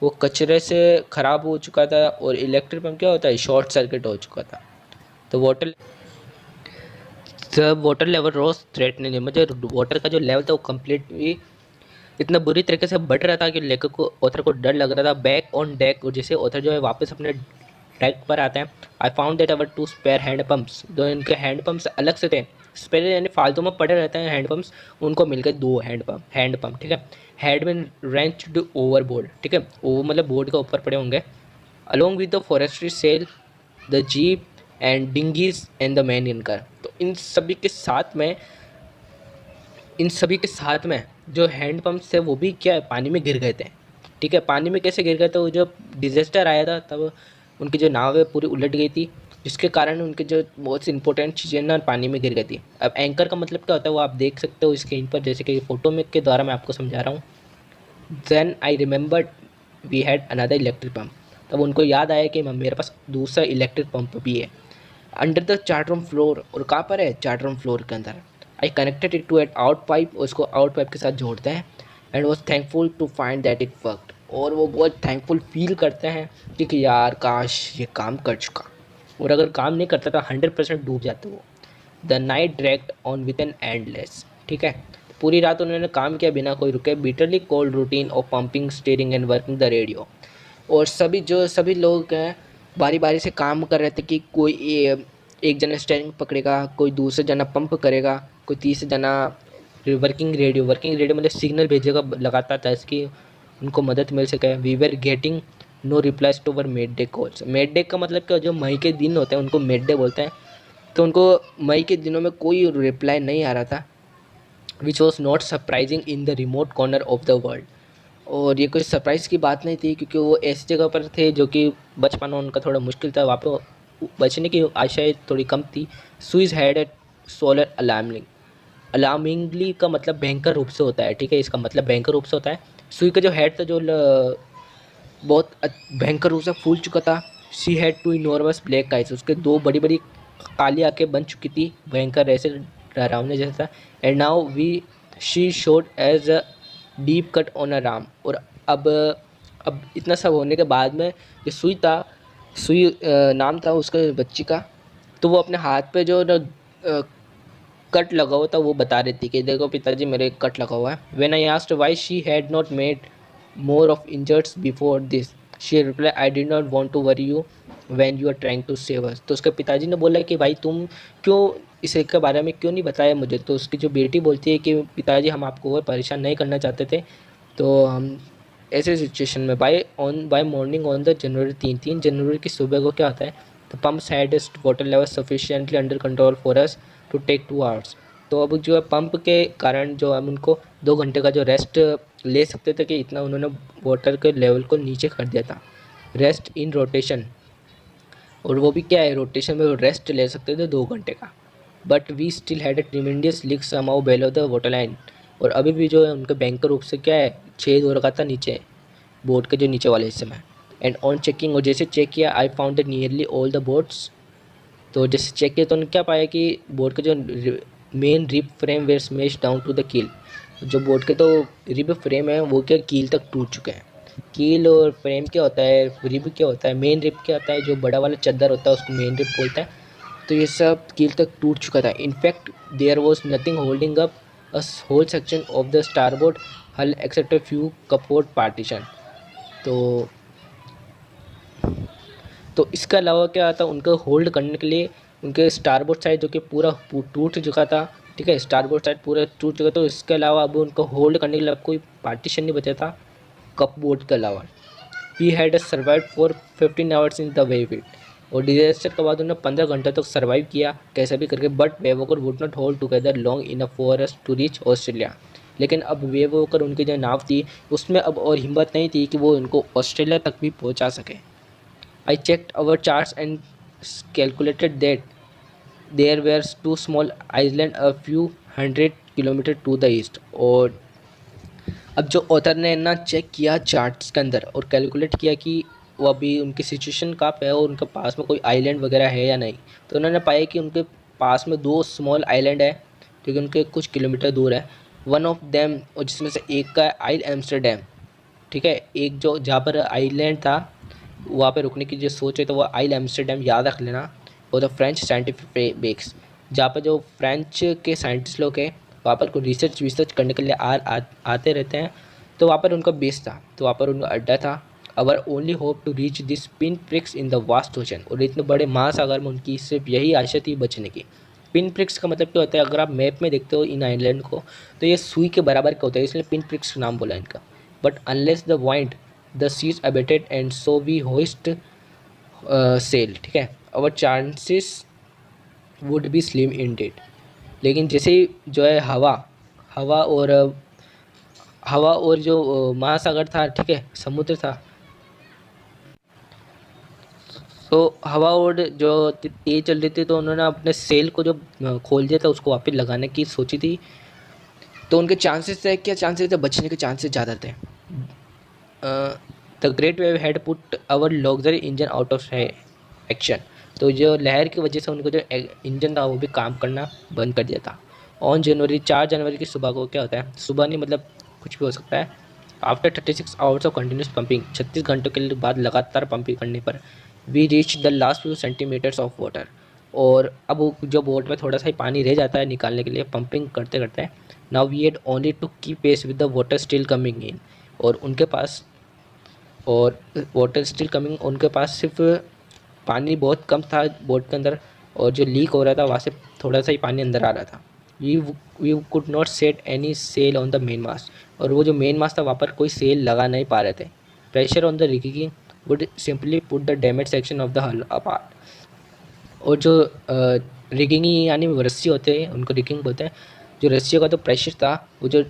वो कचरे से ख़राब हो चुका था, और इलेक्ट्रिक पंप क्या होता है, शॉर्ट सर्किट हो चुका था। तो वाटर लेवल रोज थ्रेटनिंग, मुझे वाटर का जो लेवल था वो कम्प्लीटली इतना बुरी तरीके से बढ़ रहा था कि लेखक को, ऑथर को डर लग रहा था। बैक ऑन डेक, और जैसे ऑथर जो है वापस अपने डेक पर आते हैं, I found that our two spare hand pumps, जो इनके हैंड पंप्स अलग से थे पहले यानी फालतू में पड़े रहते हैं हैंडपम्प्स, उनको मिल गए 2 हैंडपम्प, ठीक है। हैड बिन रेंच्ड ओवरबोर्ड, ठीक है, वो मतलब बोर्ड के ऊपर पड़े होंगे। Along with the forestry sail, the jeep and dinghies and the man in car. तो इन सभी के साथ में जो हैंड पम्प्स थे वो भी क्या है, पानी में गिर गए थे, ठीक है। पानी में कैसे गिर गए थे, वो जब डिजास्टर आया था तब उनकी जो नाव है पूरी उलट गई थी, जिसके कारण उनके जो बहुत सी इंपॉर्टेंट चीज़ें ना पानी में गिर गई थी। अब एंकर का मतलब क्या होता है वो आप देख सकते हो स्क्रीन पर, जैसे कि फोटो में के द्वारा मैं आपको समझा रहा हूँ। Then I remembered we had another electric pump. तब उनको याद आया कि मेरे पास दूसरा इलेक्ट्रिक पंप भी है under the chart room floor. और कहाँ पर है, चार्ट रूम फ्लोर के अंदर। I connected it to at out pipe, उसको आउट पाइप के साथ जोड़ते हैं। And was thankful to find that it worked. और वो बहुत थैंकफुल फील करते हैं कि यार काश ये काम कर चुका, और अगर काम नहीं करता तो 100% डूब जाते वो। The night dragged on with an endless, ठीक है। पूरी रात उन्होंने काम किया बिना कोई रुके, bitterly cold routine of pumping, steering and working the radio. और सभी लोग हैं बारी बारी से काम कर रहे थे कि कोई एक जना स्टीयरिंग पकड़ेगा, कोई दूसरा जना पंप करेगा, कोई तीसरा जना वर्किंग रेडियो मतलब सिग्नल भेजेगा लगातार ताकि उनको मदद मिल सके। We were getting no replies to our midday calls. Midday का मतलब क्या, जो मई के दिन होते हैं उनको मिड डे बोलते हैं। तो उनको मई के दिनों में कोई रिप्लाई नहीं आ रहा था, which was not surprising in the remote corner of the world. और ये कोई सरप्राइज़ की बात नहीं थी, क्योंकि वो ऐसी जगह पर थे जो कि बच पाना उनका थोड़ा मुश्किल था, वहाँ पे बचने की आशाएं थोड़ी कम थी। Swiss had a solar alarmingly का मतलब भयंकर रूप से होता है, ठीक है, इसका मतलब भयंकर रूप से होता है। सुई का जो हेड था जो बहुत भयंकर रूप से फूल चुका था। She had two enormous black eyes, उसके 2 बड़ी बड़ी काली आंखें बन चुकी थी, भयंकर ऐसे डरावने जैसा। And now she showed us a deep cut on a arm. और अब इतना सब होने के बाद में जो सुई नाम था उसके बच्ची का, तो वो अपने हाथ पे जो कट लगा हुआ था वो बता रही थी कि देखो पिताजी मेरे कट लगा हुआ है। When I asked why she had not made more of injuries before this, she replied I did not want to worry you when you are trying to save us. तो उसके पिताजी ने बोला कि भाई तुम क्यों इसके बारे में क्यों नहीं बताया मुझे। तो उसकी जो बेटी बोलती है कि पिताजी हम आपको और परेशान नहीं करना चाहते थे, तो हम ऐसे सिचुएशन में by morning on the January 3 जनवरी की सुबह को क्या होता है, the pumps had water level sufficiently under control for us to take 2 hours. तो अब जो है पंप के कारण जो हम उनको 2 घंटे का जो रेस्ट ले सकते थे, कि इतना उन्होंने वाटर के लेवल को नीचे कर दिया था। रेस्ट इन रोटेशन, और वो भी क्या है, रोटेशन में रेस्ट ले सकते थे 2 घंटे का। But we still had a tremendous leak somehow below the water line. और अभी भी जो है उनके भयंकर रूप से क्या है, छेद हो रखा था नीचे बोट के जो नीचे वाले हिस्से में। एंड ऑन चेकिंग, और जैसे चेक किया, आई found that nearly all the boats. तो जैसे चेक किया तो उन्होंने क्या पाया कि बोट के जो main rib frame were smash down to the keel. जो बोट के तो रिब फ्रेम है वो क्या कील तक टूट चुके हैं। कील और फ्रेम क्या होता है, रिब क्या होता है, मेन रिब क्या होता है, जो बड़ा वाला चद्दर होता है उसको मेन रिब बोलते हैं। तो ये सब कील तक टूट चुका था। In fact there was nothing holding up a whole section of the starboard hull except a few cupboard partition. तो तो इसके अलावा क्या था, उनको होल्ड करने के लिए उनके स्टारबोर्ड साइड जो कि पूरा टूट चुका था, ठीक है, स्टारबोर्ड साइड पूरा टूट चुका था। तो इसके अलावा अब उनको होल्ड करने के लिए अब कोई पार्टीशन नहीं बचा था कपबोर्ड के अलावा। We had survive for 15 hours in the wave. और डिजास्टर के बाद उन्होंने 15 घंटे तक सर्वाइव किया कैसे भी करके। But Wavewalker would not hold together long enough for us to reach Australia. लेकिन अब वेवोकर उनकी जो नाव थी उसमें अब और हिम्मत नहीं थी कि वो उनको ऑस्ट्रेलिया तक भी पहुंचा सके। I checked our charts and calculated that there were 2 small island a few 100 kilometre to the east. और अब जो ऑथर ने ना चेक किया चार्ट्स के अंदर और कैलकुलेट किया कि वो अभी उनकी सिचुएशन कहाँ पे है और उनके पास में कोई आइलैंड वगैरह है या नहीं। तो उन्होंने पाया कि उनके पास में 2 स्मॉल आइलैंड है जो कि उनके कुछ किलोमीटर दूर है। वन ऑफ देम, और जिसमें से एक का है आइल एम्स्टरडैम, ठीक है। एक जो जहाँ पर आइलैंड था वहाँ पे रुकने की जो सोच है तो वो आइल एम्स्टरडैम याद रख लेना। और द फ्रेंच साइंटिफिक बेस, जहाँ पर जो फ्रेंच के साइंटिस्ट लोग हैं वहाँ पर कोई रिसर्च करने के लिए आते रहते हैं। तो वहाँ पर उनका बेस था, तो वहाँ पर उनका अड्डा था। Our only hope to reach this pin pricks in the vast ocean. और इतने बड़े महासागर में उनकी सिर्फ यही आशा थी बचने की। पिन प्रिक्स का मतलब क्या होता है, अगर आप मैप में देखते हो इन आइलैंड को तो ये सुई के बराबर का होता है, इसलिए पिन प्रिक्स नाम बोला इनका। But unless the wind the seas abated and so we hoist sail, ठीक है, our chances would be slim indeed. लेकिन जैसे ही जो है हवा और हवा और जो महासागर था, ठीक है, समुद्र था, तो हवा और जो तेज चल रही थी तो उन्होंने अपने सेल को जो खोल दिया था उसको वापस लगाने की सोची थी, तो उनके चांसेस थे, क्या चांसेस थे, बचने के चांसेस ज़्यादा थे। The great wave had put our luxury engine out of action. तो जो लहर की वजह से उनको जो इंजन था वो भी काम करना बंद कर दिया था। ऑन जनवरी 4 जनवरी की सुबह को क्या होता है, सुबह नहीं मतलब कुछ भी हो सकता है, after 36 hours of continuous pumping, 36 घंटों के बाद लगातार पंपिंग करने पर we reach the last few centimetres of water. और अब वो जो बोट में थोड़ा सा ही पानी रह जाता है निकालने के लिए पंपिंग करते करते, now we had only to keep pace with the water still coming in. और उनके पास और वाटर स्टिल कमिंग, उनके पास सिर्फ पानी बहुत कम था बोट के अंदर, और जो लीक हो रहा था वहाँ से थोड़ा सा ही पानी अंदर आ रहा था। We could not set any sail on the main mast. और वो जो मेन मास्ट था वहाँ पर कोई सेल लगा नहीं पा रहे थे। Pressure on the rigging would simply put the damage section of the हल अपार्ट। और जो रिगिंग यानी रस्सी होते हैं उनको रिगिंग बोलते हैं, जो रस्सियों का तो प्रेशर था, वो जो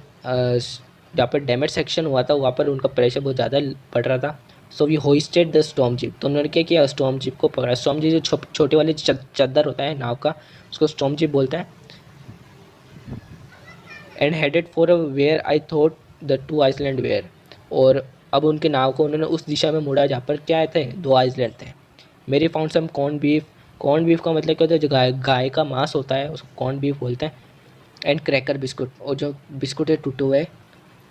जहाँ पर डैमेज सेक्शन हुआ था वहाँ पर उनका प्रेशर बहुत ज़्यादा पड़ रहा था। So we hoisted the storm jib. तो उन्होंने क्या किया, स्टॉर्म जिप को पकड़ा। स्टॉर्म जिप जो छोटे वाले चद्दर होता है नाव का, उसको स्टॉर्म जिप बोलते हैं। And headed for where I thought the two island were. और अब उनके नाव को उन्होंने उस दिशा में मोड़ा जहाँ पर क्या थे, 2 आइसलैंड थे। Mary found some corn beef. Corn beef का मतलब क्या होता है, जो गाय का मांस होता है उसको कॉर्न बीफ बोलते हैं। एंड क्रैकर बिस्कुट, और जो बिस्कुट है टूटे हुए।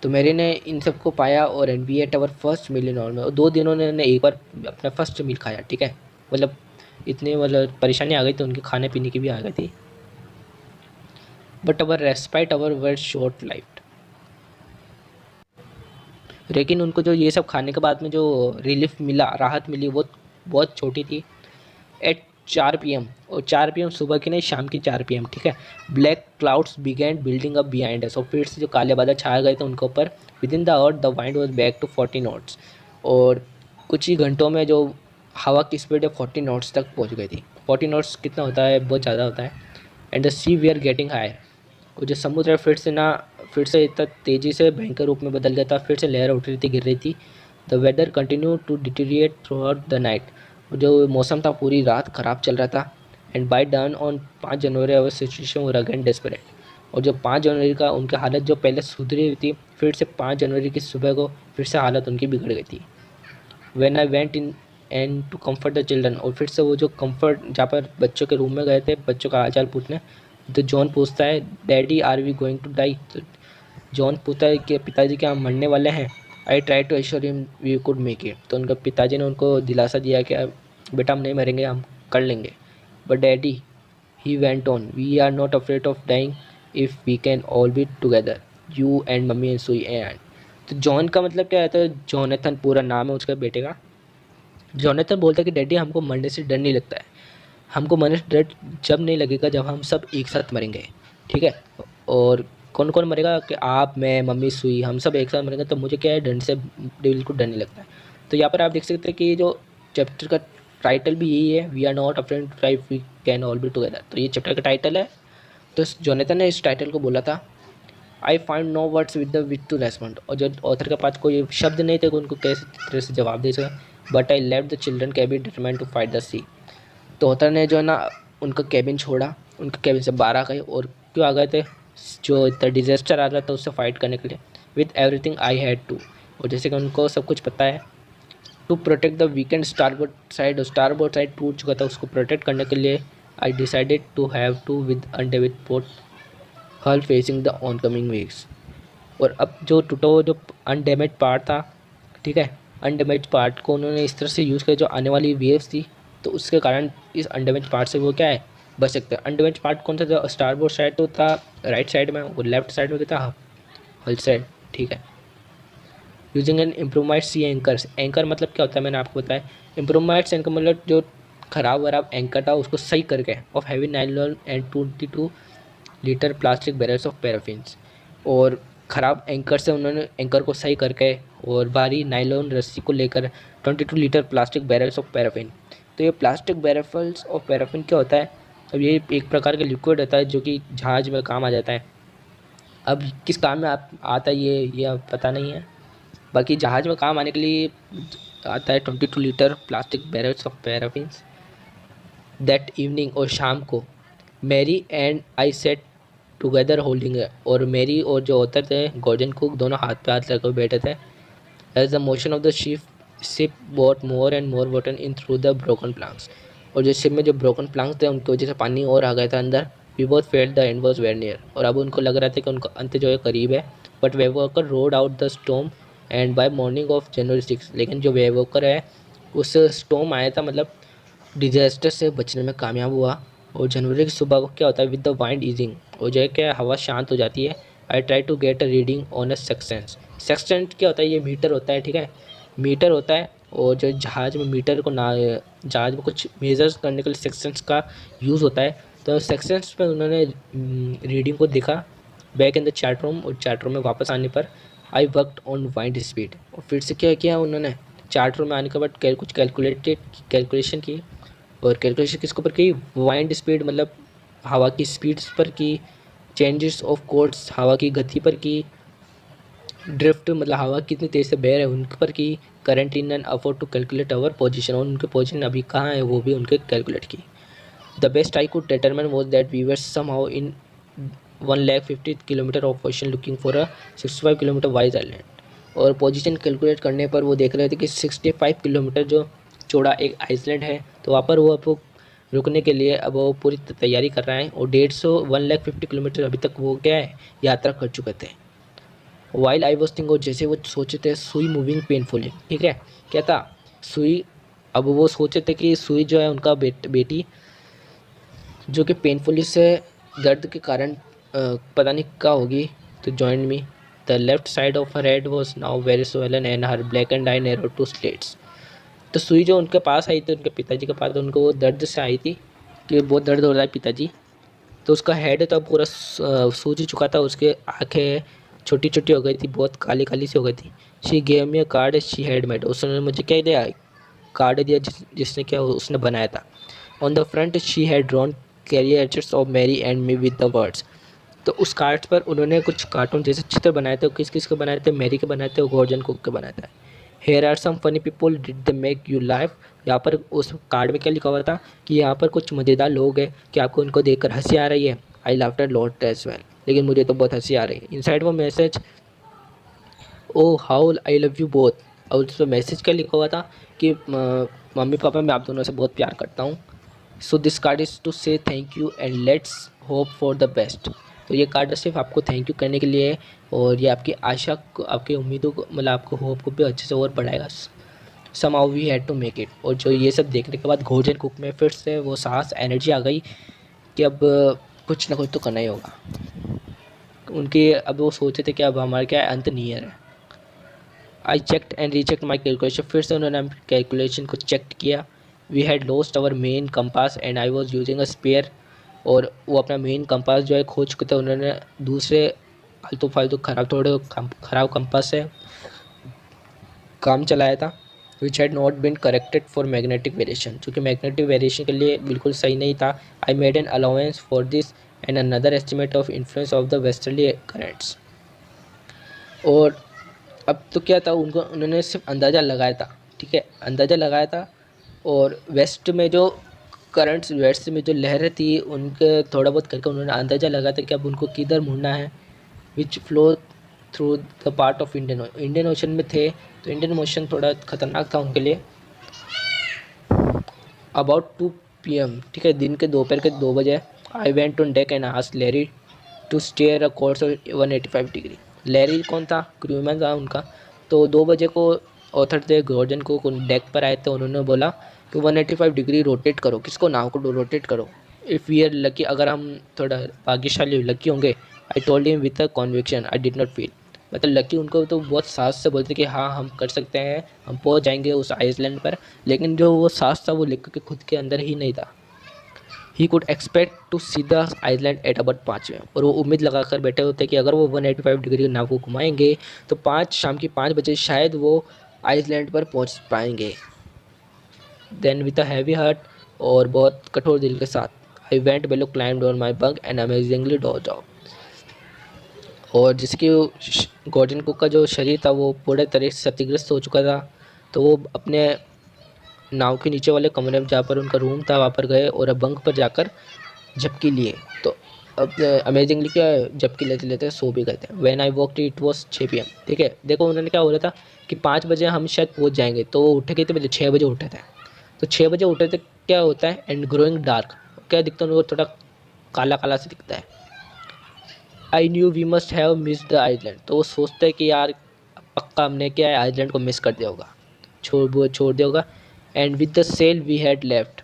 तो मेरे ने इन सबको पाया और and we ate our first meal in में। और 2 दिनों ने एक बार अपना फर्स्ट मील खाया, ठीक है, मतलब इतनी मतलब परेशानी आ गई थी उनके, खाने पीने की भी आ गई थी। But our respite our were short life. लेकिन उनको जो ये सब खाने के बाद में जो रिलीफ मिला, राहत मिली, वो बहुत छोटी थी। एट 4 PM, और 4 PM सुबह की नहीं, शाम की 4 PM, ठीक है, black clouds began building up behind us. और फिर से जो काले बादल छाए गए थे उनके ऊपर। Within the hour the wind was back to 40 knots. और कुछ ही घंटों में जो हवा की स्पीड है 40 नॉट्स तक पहुंच गई थी। 40 नॉट्स कितना होता है, बहुत ज़्यादा होता है। And the sea we are getting higher. और जो समुद्र फिर से इतना तेज़ी से भयंकर रूप में बदल गया था, फिर से लहर उठ रही थी, गिर रही थी। The weather continue to deteriorate throughout the night. जो मौसम था पूरी रात ख़राब चल रहा था। And by dawn on 5 January our situation were again desperate. और जो 5 जनवरी का उनकी हालत जो पहले सुधरी हुई थी, फिर से 5 जनवरी की सुबह को फिर से हालत उनकी बिगड़ गई थी। When I went in and to comfort the children. और फिर से वो जो कम्फर्ट जहाँ पर बच्चों के रूम में गए थे बच्चों का हालचाल पूछने, तो जॉन पूछता है, daddy are we going to die. तो जॉन पूछता है कि पिताजी क्या हम मरने वाले हैं। I try to assure him we could make it. तो उनके पिताजी ने उनको दिलासा दिया कि बेटा हम नहीं मरेंगे, हम कर लेंगे। But daddy, he went on, we are not afraid of dying if we can all be together, you and mummy and Sue and. तो जॉन का मतलब क्या है, तो जॉनथन पूरा नाम है उसके बेटे का। जॉनथन बोलता है कि डैडी हमको मरने से डर नहीं लगता है, हमको मरने से डर जब नहीं लगेगा जब हम सब एक साथ मरेंगे, ठीक है। और कौन कौन मरेगा, कि आप, मैं, मम्मी, सुई, हम सब एक साथ मरेंगे, तो मुझे क्या है, डर से बिल्कुल डर नहीं लगता है। तो यहाँ पर आप देख सकते हैं कि ये जो चैप्टर का टाइटल भी यही है, we are not afraid to we can all be together. तो ये चैप्टर का टाइटल है। तो जोनेथन ने इस टाइटल को बोला था। I find no words with the which to respond. और जो ऑथर के पास कोई शब्द नहीं थे कि उनको कैसे तरह से जवाब दे सके। But I left the children cabin determined to fight the sea. तो ऑथर ने जो है ना उनका कैबिन छोड़ा, उनके कैबिन से बाहर आ गए। और क्यों आ गए थे, जो इतना डिजास्टर आ रहा था उससे फाइट करने के लिए। With everything I had to. और जैसे कि उनको सब कुछ पता है, to protect the weakened starboard side. और स्टारबोर्ड साइड टूट चुका था, उसको प्रोटेक्ट करने के लिए I decided to have to with अनडेविड port hull facing the oncoming waves. और अब जो टूटा हुआ जो अनडैमेज पार्ट था, ठीक है, अनडैमेज पार्ट को उन्होंने इस तरह से यूज़ किया जो आने वाली वेव्स थी, तो उसके कारण इस अनडैमेज पार्ट से वो क्या है, बच सकते हैं। अनडैमेज पार्ट कौन सा था, स्टारबोर्ड साइड तो था राइट साइड में, और लेफ्ट साइड में क्या था, हल साइड, ठीक है। यूजिंग एन इम्प्रूवमाइड सी एंकर। एंकर मतलब क्या होता है मैंने आपको बताया। इम्प्रूवमाइड एंकर मतलब जो ख़राब वराब एंकर था उसको सही करके, of heavy nylon and 22 litre plastic barrels of paraffins. और ख़राब एंकर से उन्होंने एंकर को सही करके और भारी नाइलॉन रस्सी को लेकर 22 litre plastic barrels of paraffin. तो ये प्लास्टिक बैरल्स ऑफ पैराफिन क्या होता है? अब ये एक प्रकार का लिक्विड होता है जो कि जहाज में काम आ जाता है। अब किस काम में आता है ये अब पता नहीं है, बाकी जहाज में काम आने के लिए आता है 22 litre plastic barrels of paraffins. That evening, और शाम को, Mary and I set together holding, और मेरी और जो ऑथर थे गॉर्डन कुक दोनों हाथ पे हाथ रखे बैठे थे। As the motion of the ship bought more and more water in through the broken planks, और जो शिप में जो ब्रोकन प्लांक्स थे उनकी वजह से पानी और आ गया था अंदर। We both felt the end was very near, और अब उनको लग रहा था कि उनका अंत जो है करीब है। But Wavewalker rode out the storm and by morning of January 6, लेकिन जो वेवॉकर है उस स्टॉर्म आया था, मतलब डिजास्टर से बचने में कामयाब हुआ। और जनवरी की सुबह को क्या होता है, विद द वाइंड ईजिंग, और जो है क्या हवा शांत हो जाती है। I try to get a reading on a sextants. Sextant क्या होता है? ये मीटर होता है, ठीक है, मीटर होता है। और जो जहाज़ में मीटर को ना, जहाज़ में कुछ मेजर्स करने के लिए सेक्शंस का यूज़ होता है। तो सेक्शंस पे उन्होंने रीडिंग को देखा back in the chat room, और चैट रूम में वापस आने पर I worked on wind speed, और फिर से क्या किया उन्होंने, चैट रूम में आने के बाद कुछ कैलकुलेशन की। और कैलकुलेशन किसके ऊपर की? वाइंड स्पीड, मतलब हवा की स्पीड्स पर की। चेंजेस ऑफ कोर्स, हवा की गति पर की। ड्रिफ्ट, मतलब हवा कितनी तेज़ से बह रहे हैं उन पर की। Current in and afford to calculate our position, और उनके पोजीशन अभी कहाँ है वो भी उनके कैलकुलेट की। The best I could determine was that we were somehow in 150 kilometres of ocean looking for a 65 kilometre wide island. और पोजीशन कैलकुलेट करने पर वो देख रहे थे कि 65 किलोमीटर जो चौड़ा एक आइसलैंड है, तो वहाँ पर वो अब रुकने के लिए अब वो पूरी तैयारी कर रहे हैं। और 150 किलोमीटर अभी तक वो क्या है, यात्रा कर चुके थे। वाइल आई वॉज थिंक, और जैसे वो सोचे थे, सुई मूविंग पेनफुली, ठीक है, क्या था सुई। अब वो सोचे थे कि सुई जो है उनका बेटी जो कि पेनफुली से दर्द के कारण पता नहीं क्या होगी। तो join me, the left side of her head was now very swollen and her black and eye narrow to slits. तो सुई जो उनके पास आई थी, उनके पिताजी के पास, तो उनको वो दर्द से आई थी कि बहुत दर्द हो रहा है पिताजी। तो उसका हेड तो पूरा सूज ही चुका था, उसके आंखें छोटी छोटी हो गई थी, बहुत काली काली सी हो गई थी। She gave me a card she had made, उसने मुझे क्या दिया, कार्ड दिया जिसने क्या उसने बनाया था। On the front she had drawn caricatures of Mary and me with the words. तो उस कार्ड पर उन्होंने कुछ कार्टून जैसे चित्र बनाए थे। किस किस के बनाए थे? मैरी के बनाए थे और गॉर्डन कुक के बनाए थे। Here are some funny people, did they make you life. यहाँ पर उस कार्ड में क्या लिखा हुआ था कि यहाँ पर कुछ मज़ेदार लोग हैं कि आपको उनको देखकर हंसी आ रही है। आई लाफ्टर लॉट एज वेल, लेकिन मुझे तो बहुत हंसी आ रही है। इनसाइड वो message, oh how I love you both. और उस पर मैसेज क्या लिखा हुआ था कि मम्मी पापा मैं आप दोनों से बहुत प्यार करता हूँ। So this card is to say thank you and let's hope for the best. तो ये कार्ड सिर्फ आपको थैंक यू करने के लिए है, और ये आपकी आशा को, आपकी उम्मीदों को, मतलब आपको होप को भी अच्छे से और बढ़ाएगा। Somehow we had to make it. और जो ये सब देखने के बाद गॉर्डन कुक में फिर से वो साहस एनर्जी आ गई कि अब कुछ ना कुछ तो करना ही होगा। उनके अब वो सोचे थे कि अब हमारा क्या है, अंत नियर है। I checked and rechecked my calculation, फिर से उन्होंने कैलकुलेशन को चेक किया। We had lost our main compass and I was using a spare. और वो अपना मेन कंपास जो है खो चुके थे, उन्होंने दूसरे फालतू फालतू खराब कंपास से काम चलाया था। Which had not been corrected for magnetic variation, चूँकि मैग्नेटिक वेरिएशन के लिए बिल्कुल सही नहीं था। I made an allowance for this and another estimate of influence of the westerly currents. और अब तो क्या था, उन्होंने सिर्फ अंदाज़ा लगाया था, ठीक है, अंदाज़ा लगाया था। और वेस्ट में जो करंट्स, वेस्ट में जो लहरें थी, उनके थोड़ा बहुत करके उन्होंने अंदाज़ा लगाया था कि अब उनको किधर मुड़ना है। विच flow through the part of Indian ocean में थे, तो इंडियन ओशन थोड़ा ख़तरनाक था उनके लिए। अबाउट 2 PM, ठीक है, दिन के दोपहर के 2 बजे, I went on deck and asked Larry to steer a course of 185 degree. Larry कौन था? क्रूमैन था उनका। तो 2 बजे को ऑथर थे गॉर्डन को डेक पर आए थे, उन्होंने बोला कि 185 डिग्री रोटेट करो। किसको? नाव को रोटेट करो। इफ़ वी आर लकी, अगर हम थोड़ा भाग्यशाली लकी होंगे। I told him with a conviction I did not feel. मतलब लकी उनको तो बहुत साहस से बोलते कि हाँ हम कर सकते हैं, हम पहुंच जाएंगे उस आइसलैंड पर, लेकिन जो वो साहस था वो लकी के खुद के अंदर ही नहीं था। He could expect to see the island at about 5 में, और वो उम्मीद लगा कर बैठे होते कि अगर वो 185 डिग्री नाव को घुमाएंगे तो शाम की 5 बजे शायद वो आइसलैंड पर पहुंच पाएंगे। Then with a heavy heart, और बहुत कठोर दिल के साथ, I went below, climbed on my bunk and amazingly dozed off. और जिसकी गॉर्डन कुक का जो शरीर था वो पूरे तरह से क्षतिग्रस्त हो चुका था, तो वो अपने नाव के नीचे वाले कमरे में जहाँ पर उनका रूम था वहाँ पर गए और बंक पर जाकर झपकी लिए। तो अब अमेजिंगली क्या झपकी लेते लेते सो भी गए थे। When I walked it was 6 PM। ठीक है, देखो उन्होंने क्या हो रहा था कि 5 बजे हम शायद पहुंच जाएंगे, तो वो उठे गए थे पहले 6 बजे उठे थे। तो 6 बजे उठे थे, क्या होता है एंड ग्रोइंग डार्क, क्या दिखता है उनको, थोड़ा काला काला से दिखता है। I knew we must have miss the island, तो वो सोचते हैं कि यार पक्का हमने क्या है आइलैंड को मिस कर दिया होगा, छोड़ दिया होगा। And with the sail we had left,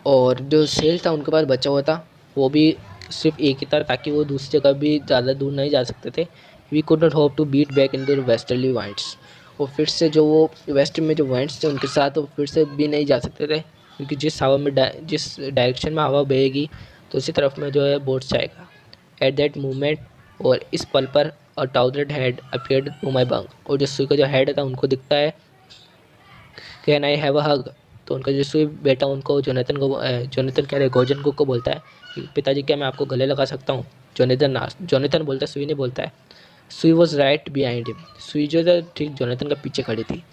और जो सेल था उनके पास बचा हुआ था वो भी सिर्फ एक ही था, ताकि वो दूसरी जगह भी ज़्यादा दूर नहीं जा सकते थे। We could not hope to beat back in the westerly winds, और फिर से जो वो वेस्ट में जो वाइंड्स थे उनके साथ वो फिर से भी नहीं जा सकते थे, क्योंकि जिस डायरेक्शन में हवा बहेगी तो उसी तरफ में जो है बोट जाएगा। एट दैट मोमेंट, और इस पल पर, a tousled head appeared to my bunk, और जो सुई का जो हेड था उनको दिखता है, कैन आई हैव अ हग। तो उनका जो सुई बेटा उनको जोनेथन कह रहे गॉर्डन कुक को बोलता है कि पिताजी क्या मैं आपको गले लगा सकता हूँ। जोनेथन बोलता है, सुई नहीं बोलता है। सुई वॉज राइट बिहाइंड हिम, सुई जो था ठीक जोनेथन का पीछे खड़ी थी।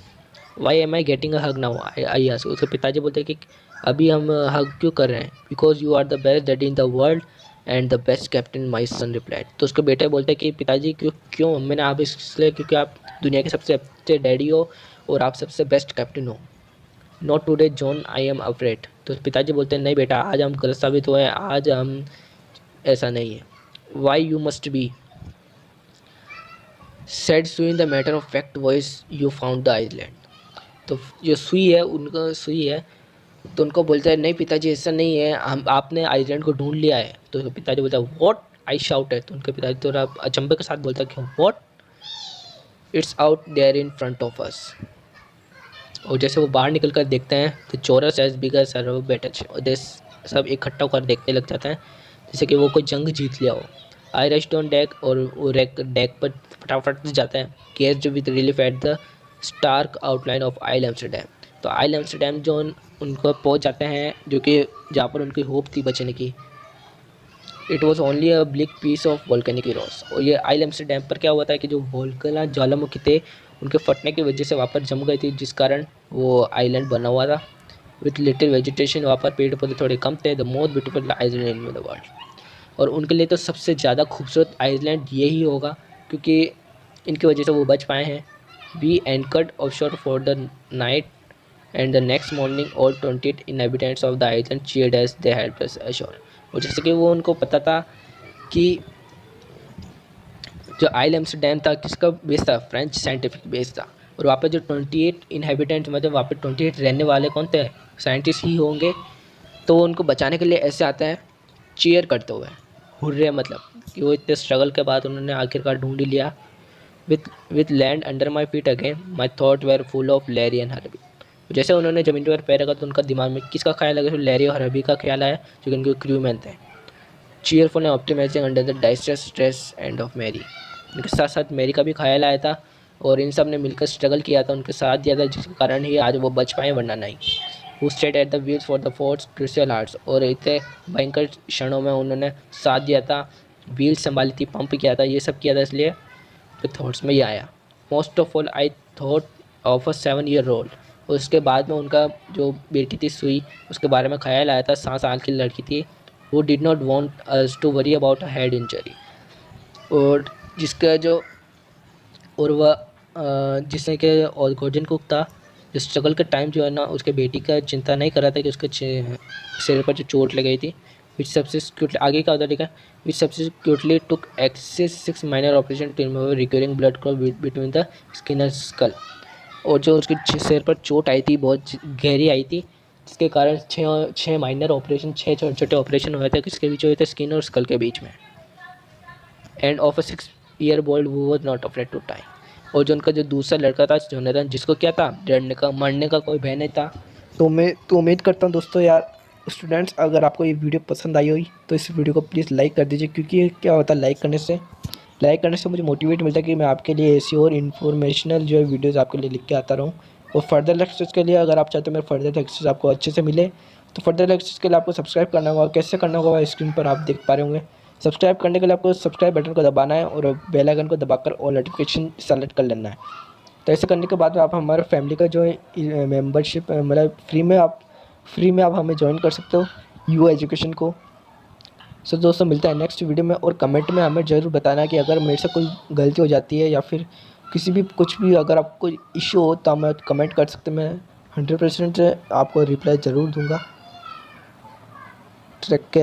Why am I getting a hug now, I ask. उसके पिताजी बोलते हैं कि अभी हम हग क्यों कर रहे हैं, because you are the best daddy in the world and the best captain, my son replied. तो उसके बेटे बोलते हैं कि पिताजी क्यों क्यों मैंने आप इसलिए क्योंकि आप दुनिया के सबसे अच्छे डैडी हो और आप सबसे बेस्ट कैप्टन हो। Not today John, I am afraid. तो पिताजी बोलते हैं नहीं बेटा, आज हम गलत साबित हुए हैं, आज हम ऐसा नहीं है। Why you must be said Suyin in the matter of fact voice, you found the island. तो जो सुई है उनका सुई है, तो उनको बोलता है नहीं पिताजी ऐसा नहीं है, हम आपने आइलैंड को ढूंढ लिया है। तो पिताजी बोलता है व्हाट, आई शाउट है। तो उनके पिताजी थोड़ा अचंभे के साथ बोलता है कि what, it's out there in front of us. और जैसे वो बाहर निकल कर देखते हैं तो चोरस as big as serve better, और देश सब इकट्ठा होकर देखने लग जाते हैं जैसे कि वो कोई जंग जीत लिया हो। आई रेस्ट ऑन डेक, और वो डेक पर फटाफट से जाते हैं। Guest with relief at the stark outline of Ile Amsterdam. तो आइल एम्स्टरडैम जो उनको पहुंच जाते हैं, जो कि जहाँ पर उनकी होप थी बचने की। It was only a bleak piece of volcanic eros. और ये आइल एम्स्टरडैम पर क्या हुआ था कि जो वोल्केनो ज्वालामुखी थे उनके फटने की वजह से वहाँ पर जम गई थी, जिस कारण वो आइलैंड बना हुआ था विथ लिटिल वेजिटेशन। वहाँ पर पेड़ पौधे थोड़े कम थे। The most beautiful island in the world, और उनके लिए तो सबसे ज़्यादा खूबसूरत आइलैंड यही होगा, क्योंकि इनकी वजह से वो बच पाए हैं। We anchored offshore for the night and the next morning all 28 inhabitants of the island cheered as they helped us ashore. और जैसे कि वो उनको पता था कि जो आइल एम्स्टरडैम था किसका बेस था, फ्रेंच साइंटिफिक बेस था। और वहाँ पे जो 28 इनहेबिटेंट, मतलब वहाँ पे 28 रहने वाले कौन थे, साइंटिस्ट ही होंगे। तो वो उनको बचाने के लिए ऐसे आता है चीयर करते हुए, हुर्रे, मतलब कि वो इतने स्ट्रगल के बाद उन्होंने आखिरकार ढूंढ ही लिया। With land under my feet again, my thought were full of Larry and Herbie. जैसे उन्होंने ज़मीन पर पैर रखा तो उनका दिमाग में किसका ख्याल आया, लैरी और हरबी का ख्याल आया, जो कि उनके क्रू मैन थे। Cheerful and optimising under the distress stress and of Mary. उनके साथ साथ मैरी का भी ख्याल आया था, और इन सब ने मिलकर स्ट्रगल किया था, उनके साथ दिया था, जिसके कारण ही आज वो बच पाए, वरना नहीं। Who stayed at the wheels for the forts crystal hearts. और इतने भयंकर क्षणों में उन्होंने साथ दिया था, व्हील संभाली थी, पंप किया था, ये सब किया था, इसलिए तो थॉट्स में ये आया। Most of all I thought of a 7-year old। उसके बाद में उनका जो बेटी थी सुई, उसके बारे में ख्याल आया था, 7 साल की लड़की थी। वो did not want us to worry about a head injury. और जिसका जो और वह जिसने के और गॉर्डन कुक था, जो स्ट्रगल के टाइम जो है ना उसके बेटी का चिंता नहीं कर रहा था कि उसके सिर पर जो चोट लग गई थी। विच सब्सिक्यूटली, आगे का उधर लिखा, which subsequently took access 6 minor operation to remove recurring blood clot between the skin and skull. और जो उसके सिर पर चोट आई थी बहुत गहरी आई थी, जिसके कारण छः माइनर ऑपरेशन, 6 छोटे छोटे ऑपरेशन हुए थे, किसके बीच हुए थे, स्किन और स्कल के बीच में। And of a 6 year bold वो was not afraid to die. और जो उनका जो दूसरा लड़का था जोनाथन, जिसको क्या था, डरने का मरने का कोई भय नहीं था। तो उम्मीद करता हूँ दोस्तों यार स्टूडेंट्स, अगर आपको ये वीडियो पसंद आई हुई तो इस वीडियो को प्लीज़ लाइक कर दीजिए, क्योंकि ये क्या होता है, लाइक करने से मुझे मोटिवेट मिलता है कि मैं आपके लिए ऐसी और इन्फॉर्मेशनल जो है वीडियोज़ आपके लिए लिख के आता रहूँ। और फर्दर लेक्चर्स के लिए अगर आप चाहते हो मेरे फर्दर लेक्चर्स आपको अच्छे से मिले, तो फर्दर लेक्चर्स के लिए आपको सब्सक्राइब करना होगा। कैसे करना होगा स्क्रीन पर आप देख पा रहे होंगे। सब्सक्राइब करने के लिए आपको सब्सक्राइब बटन को दबाना है और बेल आइकन को दबाकर ऑल नोटिफिकेशन सेलेक्ट कर लेना है। तो ऐसे करने के बाद में आप हमारे फैमिली का जो है मेम्बरशिप मतलब फ्री में आप हमें ज्वाइन कर सकते हो यू एजुकेशन को। सो दोस्तों मिलता है नेक्स्ट वीडियो में, और कमेंट में हमें ज़रूर बताना कि अगर मेरे से कोई गलती हो जाती है या फिर किसी भी कुछ भी अगर आपको कोई इशू हो तो हमें कमेंट कर सकते हैं। मैं 100% आपको रिप्लाई ज़रूर दूंगा। Take care.